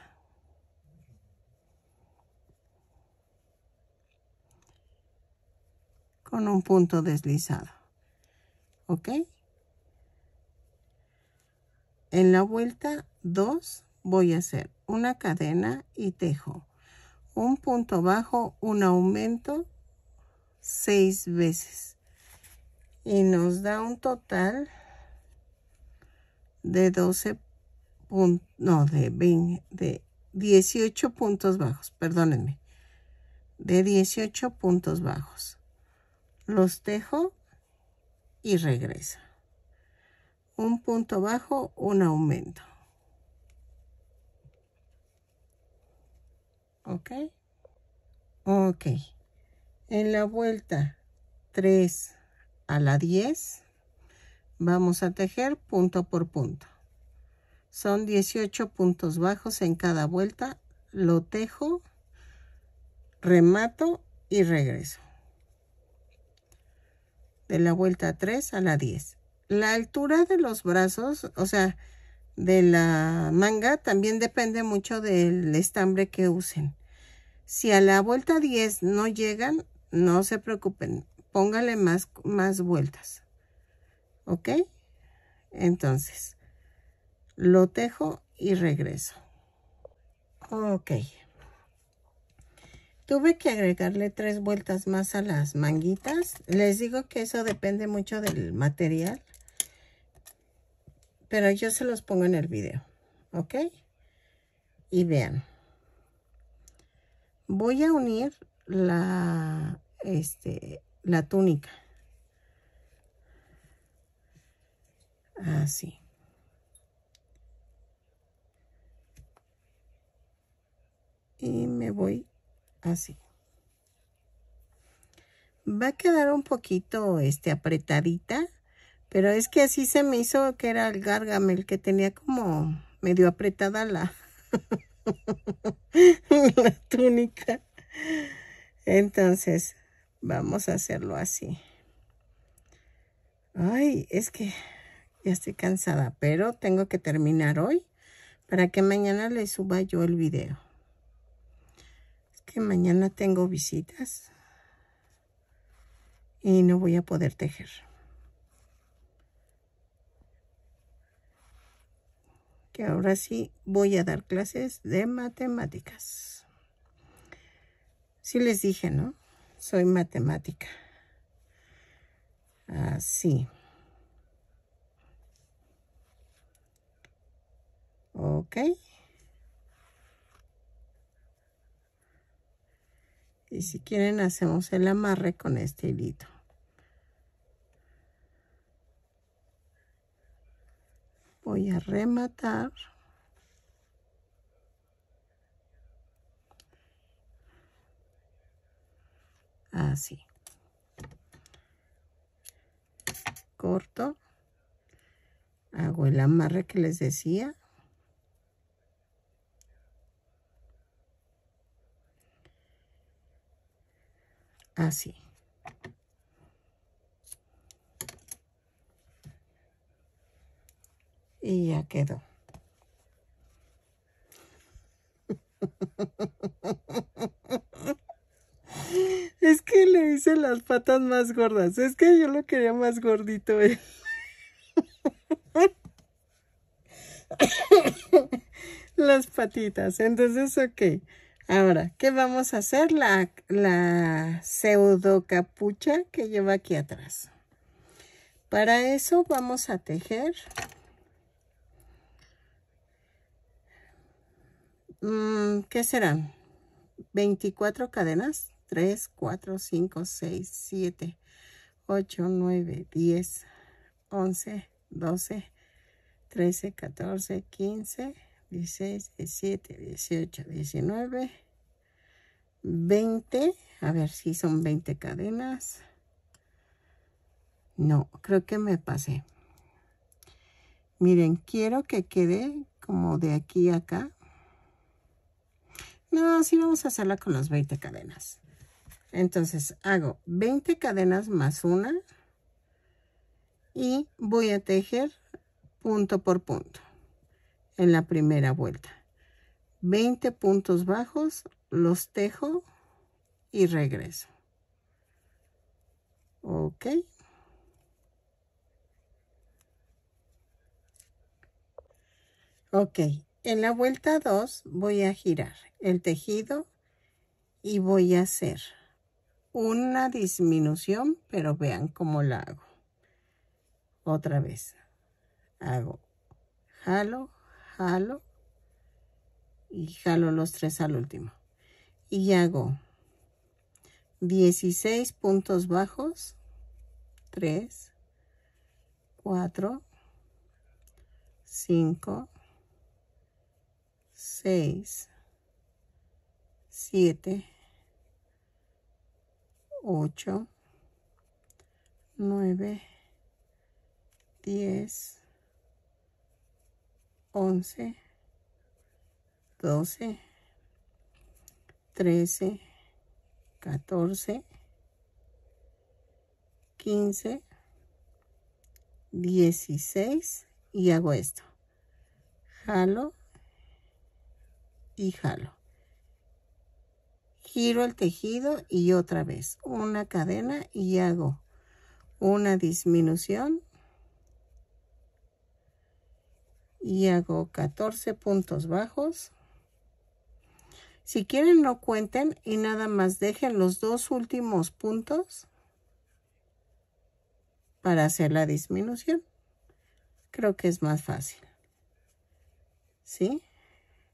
Speaker 1: Con un punto deslizado. ¿Ok? En la vuelta 2 voy a hacer una cadena y tejo un punto bajo, un aumento 6 veces. Y nos da un total de 12 puntos, no, de 18 puntos bajos, perdónenme. De 18 puntos bajos. Los tejo y regreso. Un punto bajo, un aumento. ¿Ok? Ok. En la vuelta 3 a la 10 vamos a tejer punto por punto. Son 18 puntos bajos en cada vuelta. Lo tejo, remato y regreso. De la vuelta 3 a la 10. La altura de los brazos, o sea, de la manga, también depende mucho del estambre que usen. Si a la vuelta 10 no llegan, no se preocupen, póngale más vueltas. ¿Ok? Entonces, lo tejo y regreso. Ok. Tuve que agregarle 3 vueltas más a las manguitas. Les digo que eso depende mucho del material, pero yo se los pongo en el video. ¿Ok? Y vean. Voy a unir la túnica. Así. Y me voy así. Va a quedar un poquito apretadita, pero es que así se me hizo que era el Gargamel, que tenía como medio apretada la, la túnica. Entonces, vamos a hacerlo así. Ay, es que ya estoy cansada, pero tengo que terminar hoy para que mañana les suba yo el video. Es que mañana tengo visitas y no voy a poder tejer. Que ahora sí voy a dar clases de matemáticas. Sí les dije, ¿no? Soy matemática. Así. Ok. Y si quieren hacemos el amarre con este hilito. Voy a rematar. Así. Corto. Hago el amarre que les decía. Así. Y ya quedó. Es que le hice las patas más gordas. Es que yo lo quería más gordito. Las patitas. Entonces, ok. Ahora, ¿qué vamos a hacer? La pseudo capucha que lleva aquí atrás. Para eso vamos a tejer ¿qué serán? 24 cadenas. 3, 4, 5, 6, 7, 8, 9, 10, 11, 12, 13, 14, 15, 16, 17, 18, 19, 20. A ver si son 20 cadenas. No, creo que me pasé. Miren, quiero que quede como de aquí a acá. No, sí vamos a hacerla con las 20 cadenas. Entonces hago 20 cadenas más una y voy a tejer punto por punto en la primera vuelta. 20 puntos bajos, los tejo y regreso. Ok. Ok, en la vuelta 2 voy a girar el tejido y voy a hacer una disminución, pero vean cómo la hago. Otra vez. Hago jalo, jalo y jalo los 3 al último. Y hago 16 puntos bajos. 3, 4, 5, 6, 7, 8, 9, 10, 11, 12, 13, 14, 15, 16 y hago esto. Jalo y jalo. Giro el tejido y otra vez una cadena y hago una disminución y hago 14 puntos bajos. Si quieren no cuenten y nada más dejen los dos últimos puntos para hacer la disminución. Creo que es más fácil, ¿sí?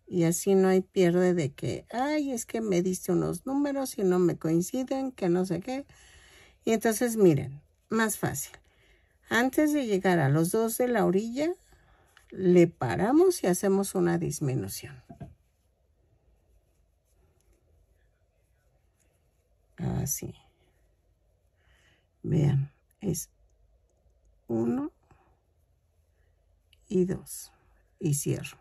Speaker 1: Y así no hay pierde de que, ay, es que me diste unos números y no me coinciden, que no sé qué. Y entonces miren, más fácil. Antes de llegar a los dos de la orilla, le paramos y hacemos una disminución. Así. Vean, es 1 y 2 y cierro.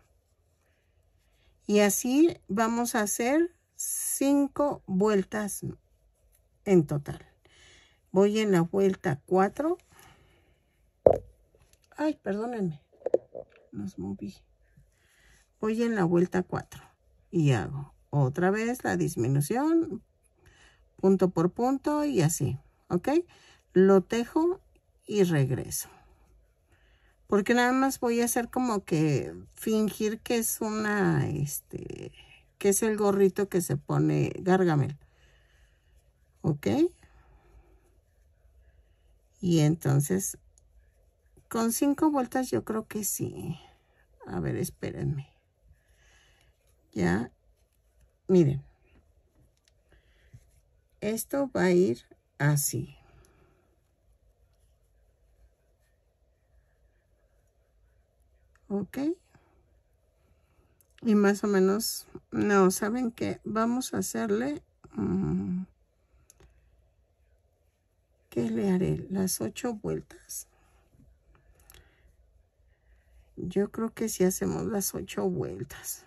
Speaker 1: Y así vamos a hacer 5 vueltas en total. Voy en la vuelta 4. Ay, perdónenme. Nos moví. Voy en la vuelta 4 y hago otra vez la disminución, punto por punto y así, ¿ok? Lo tejo y regreso. Porque nada más voy a hacer como que fingir que es una, que es el gorrito que se pone Gargamel. ¿Ok? Y entonces, con 5 vueltas yo creo que sí. A ver, espérenme. Ya, miren. Esto va a ir así. ¿Ok? Y más o menos, no, ¿saben qué? Vamos a hacerle, ¿qué le haré? Las 8 vueltas. Yo creo que sí hacemos las 8 vueltas.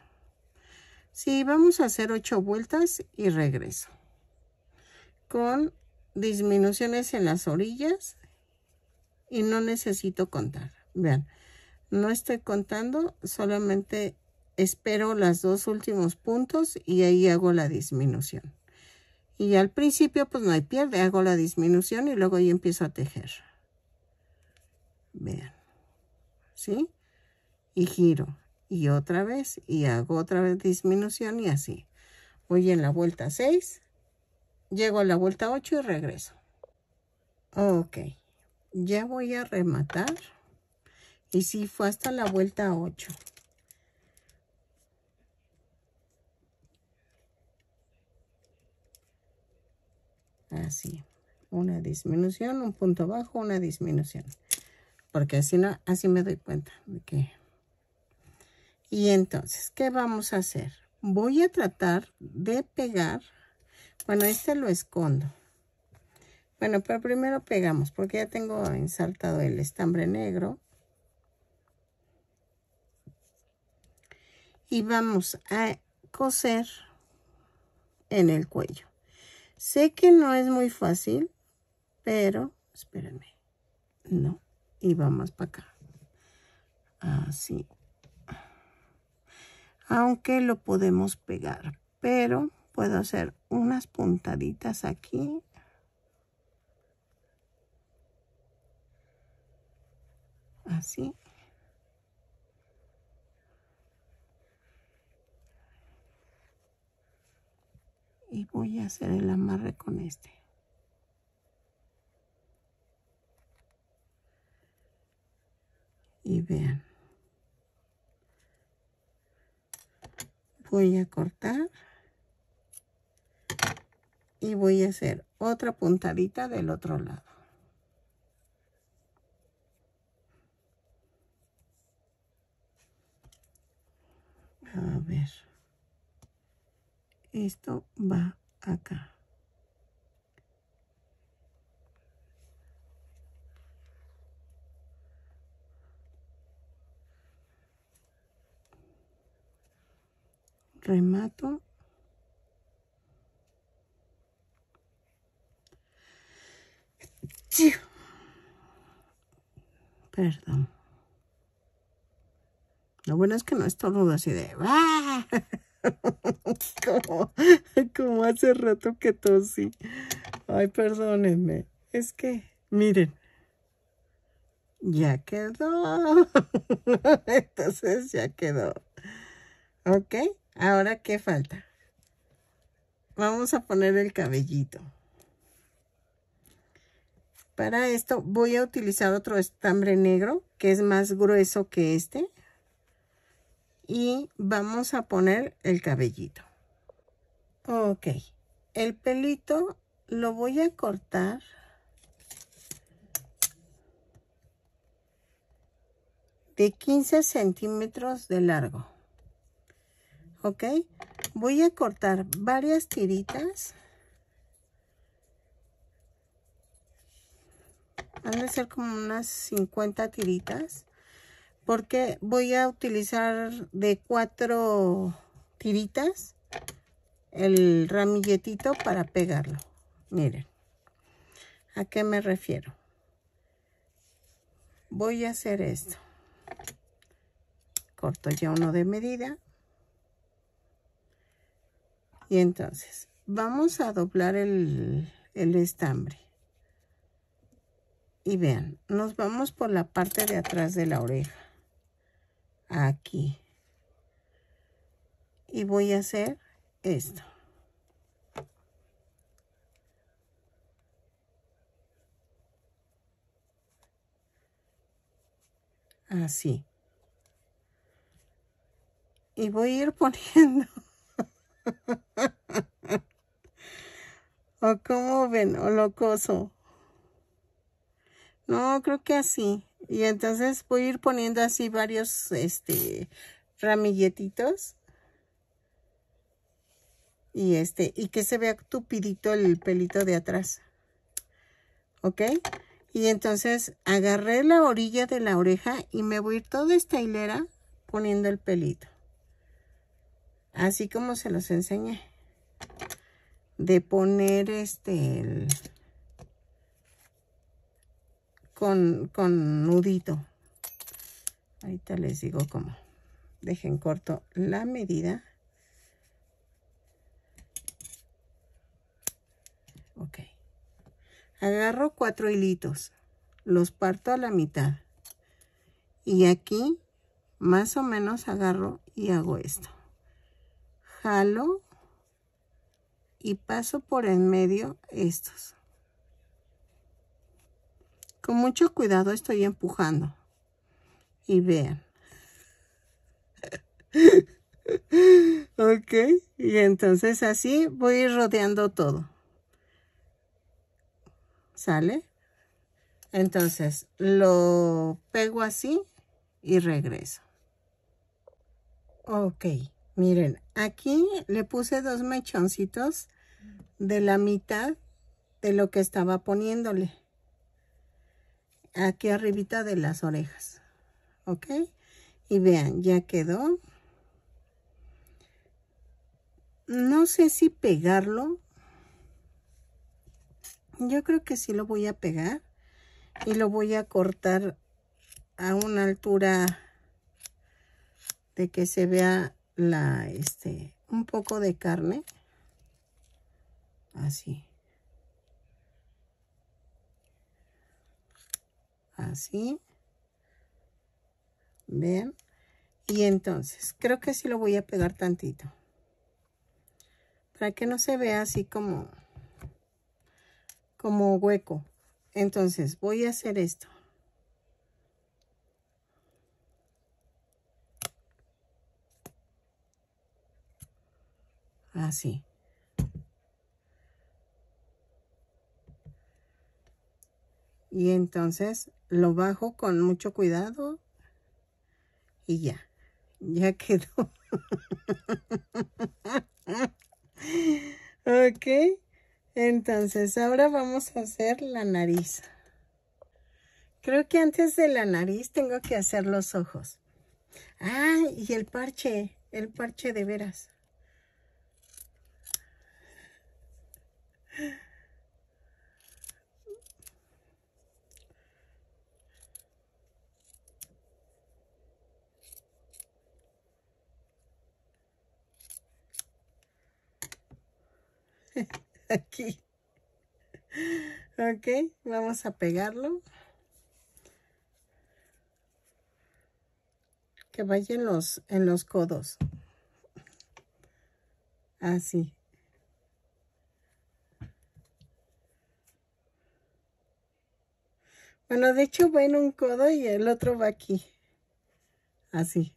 Speaker 1: Sí, vamos a hacer 8 vueltas y regreso. Con disminuciones en las orillas y no necesito contar. Vean, no estoy contando, solamente espero los dos últimos puntos y ahí hago la disminución. Y al principio pues no hay pierde, hago la disminución y luego yo empiezo a tejer. Vean, ¿sí? Y giro y otra vez y hago otra vez disminución y así. Voy en la vuelta 6, llego a la vuelta 8 y regreso. Ok, ya voy a rematar. Y sí, fue hasta la vuelta 8. Así. Una disminución, un punto bajo, una disminución. Porque así, no, así me doy cuenta de que... Y entonces, ¿qué vamos a hacer? Voy a tratar de pegar. Bueno, lo escondo. Bueno, pero primero pegamos, porque ya tengo ensartado el estambre negro. Y vamos a coser en el cuello. Sé que no es muy fácil, pero espérenme. No, y vamos para acá. Así. Aunque lo podemos pegar, pero puedo hacer unas puntaditas aquí. Así. Y voy a hacer el amarre con este. Y vean. Voy a cortar. Y voy a hacer otra puntadita del otro lado. A ver. Esto va acá. Remato. Perdón. Lo bueno es que no estornudo así de... ¡Ah! como hace rato que tosí. Ay, perdónenme. Es que, miren. Ya quedó. Entonces ya quedó. ¿Ok? Ahora, ¿qué falta? Vamos a poner el cabellito. Para esto voy a utilizar otro estambre negro que es más grueso que este. Y vamos a poner el cabellito. Ok. El pelito lo voy a cortar de 15 centímetros de largo. Ok. Voy a cortar varias tiritas. Van a ser como unas 50 tiritas. Porque voy a utilizar de 4 tiritas el ramilletito para pegarlo. Miren, ¿a qué me refiero? Voy a hacer esto. Corto ya uno de medida. Y entonces, vamos a doblar el estambre. Y vean, nos vamos por la parte de atrás de la oreja. Aquí. Y voy a hacer esto. Así. Y voy a ir poniendo. ¿O cómo ven? ¿O lo coso? No, creo que así. Y entonces voy a ir poniendo así varios, ramilletitos. Y que se vea tupidito el pelito de atrás. ¿Ok? Y entonces agarré la orilla de la oreja y me voy a ir toda esta hilera poniendo el pelito. Así como se los enseñé. De poner con nudito. Ahorita les digo cómo. Dejen corto la medida. Ok. Agarro 4 hilitos. Los parto a la mitad. Y aquí más o menos agarro y hago esto. Jalo y paso por en medio estos. Con mucho cuidado estoy empujando. Y vean. Ok. Y entonces así voy a ir rodeando todo. ¿Sale? Entonces lo pego así y regreso. Ok. Miren, aquí le puse 2 mechoncitos de la mitad de lo que estaba poniéndole. Aquí arribita de las orejas. ¿Ok? Y vean, ya quedó. No sé si pegarlo. Yo creo que sí lo voy a pegar. Y lo voy a cortar a una altura de que se vea un poco de carne. Así. Así. Vean. Y entonces, creo que sí lo voy a pegar tantito. Para que no se vea así como hueco. Entonces, voy a hacer esto. Así. Y entonces lo bajo con mucho cuidado. Y ya. Ya quedó. Ok. Entonces, ahora vamos a hacer la nariz. Creo que antes de la nariz tengo que hacer los ojos. Ah, y el parche de veras. Aquí. Ok, vamos a pegarlo. Que vaya en los codos. Así. Bueno, de hecho va en un codo y el otro va aquí. Así.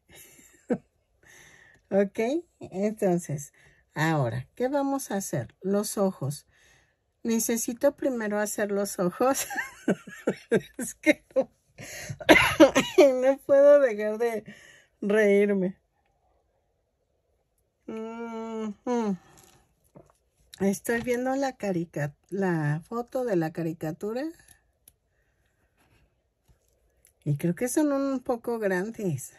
Speaker 1: Ok, entonces, ahora, ¿qué vamos a hacer? Los ojos. Necesito primero hacer los ojos. Es que no, no puedo dejar de reírme. Estoy viendo la foto de la caricatura. Y creo que son un poco grandes.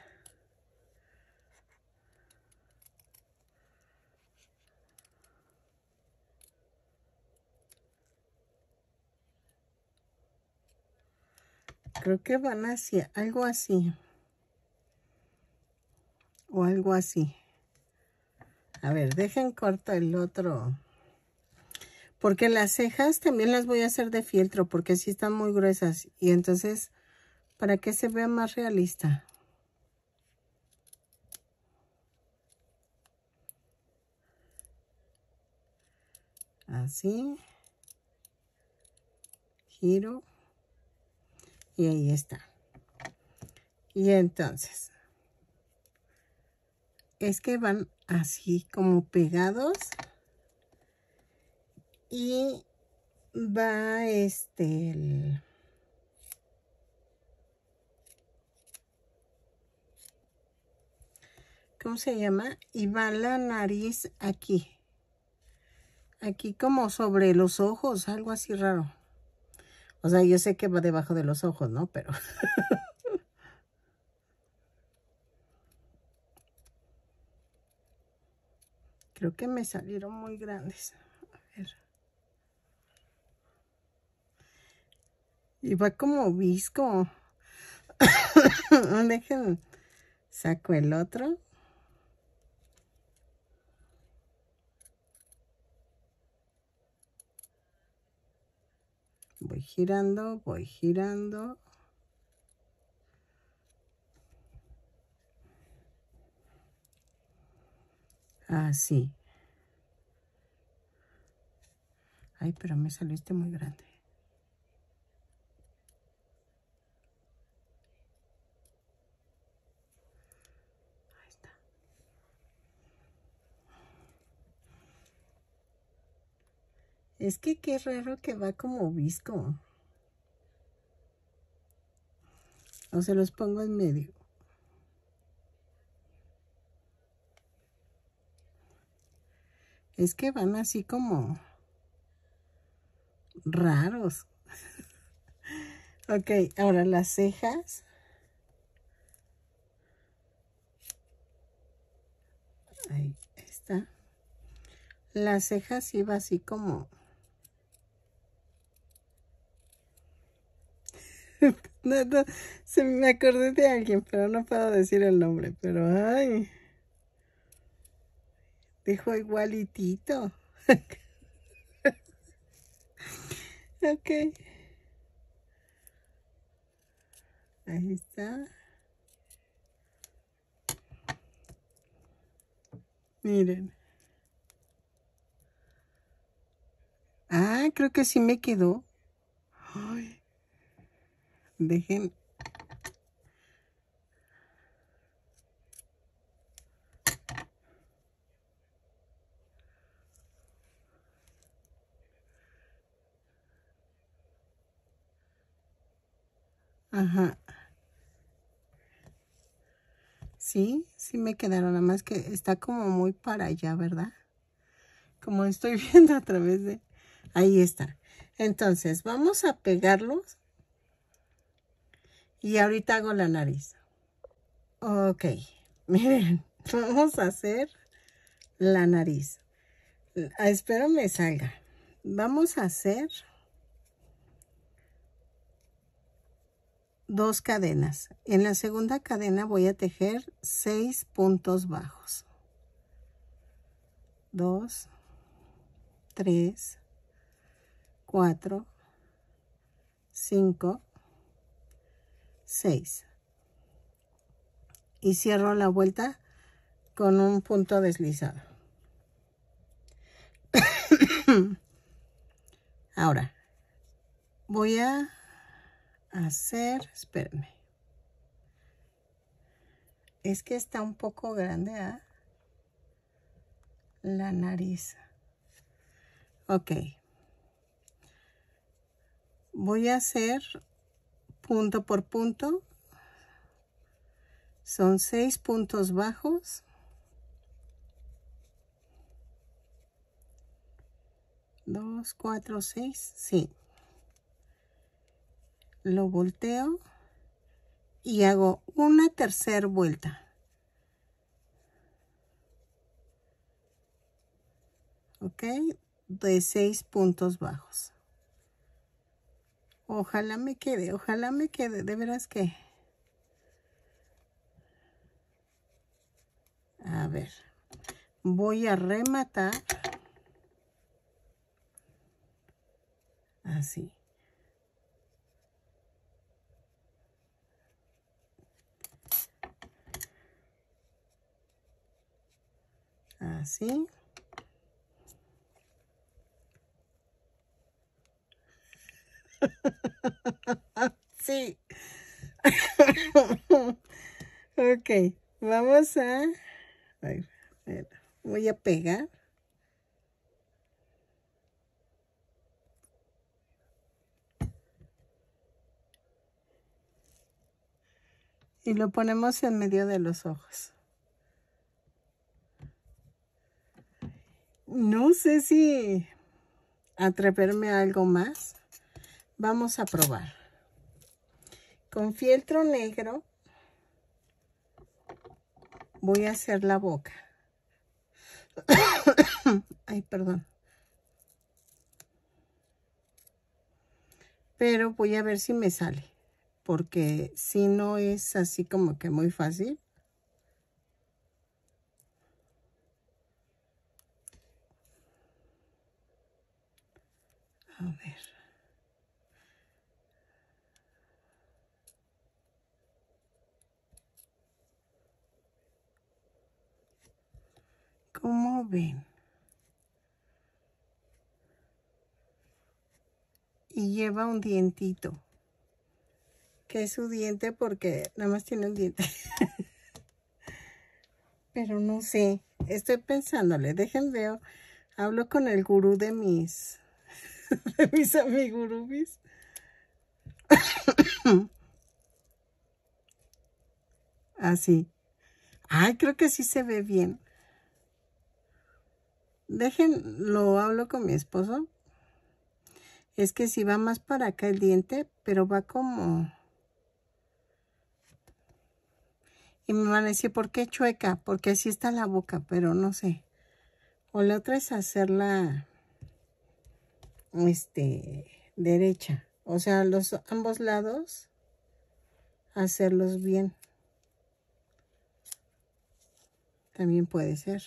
Speaker 1: Creo que van hacia algo así. O algo así. A ver, dejen corto el otro. Porque las cejas también las voy a hacer de fieltro. Porque sí están muy gruesas. Y entonces, para que se vea más realista. Así. Giro. Y ahí está. Y entonces, es que van así como pegados. Y va ¿cómo se llama? Y va la nariz aquí. Aquí como sobre los ojos, algo así raro. O sea, yo sé que va debajo de los ojos, ¿no? Pero creo que me salieron muy grandes. A ver. Y va como visco. Dejen, saco el otro. Voy girando, voy girando. Así. Ay, pero me salió muy grande. Ahí está. Es que qué raro que va como visco. O se los pongo en medio. Es que van así como raros. Ok, ahora las cejas. Ahí está. Las cejas iba así como... No, se me acordé de alguien, pero no puedo decir el nombre. Pero, ay, dijo igualitito. Ok. Ahí está. Miren. Ah, creo que sí me quedó. Ay, dejen. Ajá. Sí, sí me quedaron. Nada más que está como muy para allá, ¿verdad? Como estoy viendo a través de... Ahí está. Entonces, vamos a pegarlos. Y ahorita hago la nariz. Ok. Miren, vamos a hacer la nariz. Espero me salga. Vamos a hacer 2 cadenas. En la segunda cadena voy a tejer 6 puntos bajos. 2, 3, 4, 5, 6. Y cierro la vuelta con un punto deslizado. Ahora voy a hacer, espérenme, es que está un poco grande, ¿eh? La nariz. Ok, voy a hacer punto por punto. Son 6 puntos bajos. 2, 4, 6, sí. Lo volteo y hago una tercera vuelta. Ok, de 6 puntos bajos. Ojalá me quede, de veras que. A ver, voy a rematar. Así. Así. Sí. Ok, vamos a... voy a pegar. Y lo ponemos en medio de los ojos. No sé si atreverme a algo más. Vamos a probar. Con fieltro negro voy a hacer la boca. Ay, perdón. Pero voy a ver si me sale. Porque si no es así como que muy fácil. A ver. ¿Cómo ven? Y lleva un dientito. Que es su diente porque nada más tiene un diente. Pero no sé. Estoy pensándole. Dejen veo. Hablo con el gurú de mis amigurubis. Así. Ay, creo que sí se ve bien. Lo hablo con mi esposo. Es que si va más para acá el diente, pero va como... Y me van a decir, ¿por qué chueca? Porque así está la boca, pero no sé. O la otra es hacerla, derecha. O sea, ambos lados, hacerlos bien. También puede ser.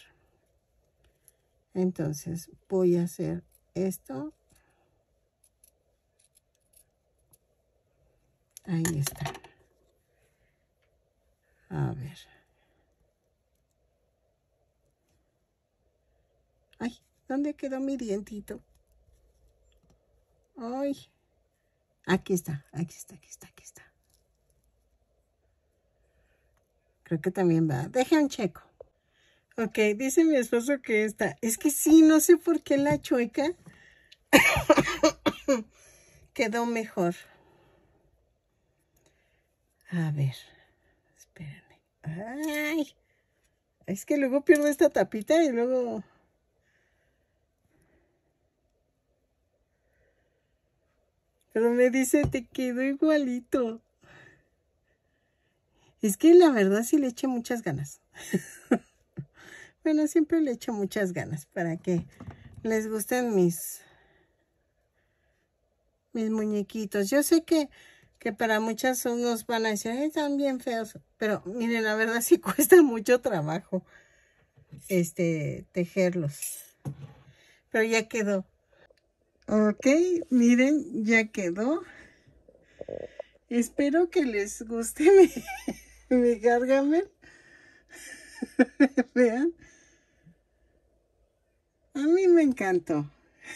Speaker 1: Entonces, voy a hacer esto. Ahí está. A ver. Ay, ¿dónde quedó mi dientito? Ay. Aquí está, aquí está, aquí está, aquí está. Creo que también va. Deja un checo. Ok, dice mi esposo que esta. Es que sí, no sé por qué la chueca quedó mejor. A ver, espérenme. Ay, es que luego pierdo esta tapita y luego... Pero me dice, te quedó igualito. Es que la verdad sí le eché muchas ganas. Bueno, siempre le echo muchas ganas para que les gusten mis muñequitos. Yo sé que para muchas unos van a decir, ay, están bien feos. Pero miren, la verdad sí cuesta mucho trabajo tejerlos. Pero ya quedó.
Speaker 2: Ok, miren, ya quedó. Espero que les guste mi Gargamel. Vean. A mí me encantó.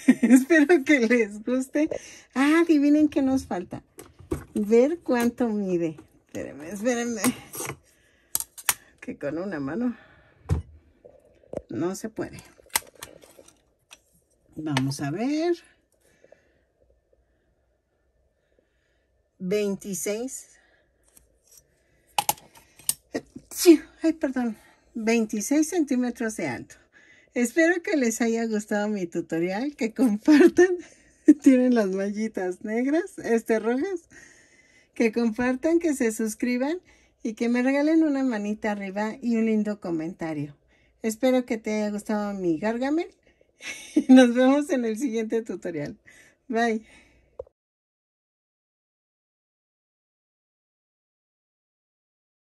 Speaker 2: Espero que les guste. Ah, adivinen qué nos falta. Ver cuánto mide. Espérenme. Que con una mano no se puede. Vamos a ver. 26. Ay, perdón. 26 centímetros de alto. Espero que les haya gustado mi tutorial. Que compartan. Tienen las mallitas negras, rojas. Que compartan, que se suscriban y que me regalen una manita arriba y un lindo comentario. Espero que te haya gustado mi Gargamel. Nos vemos en el siguiente tutorial. Bye.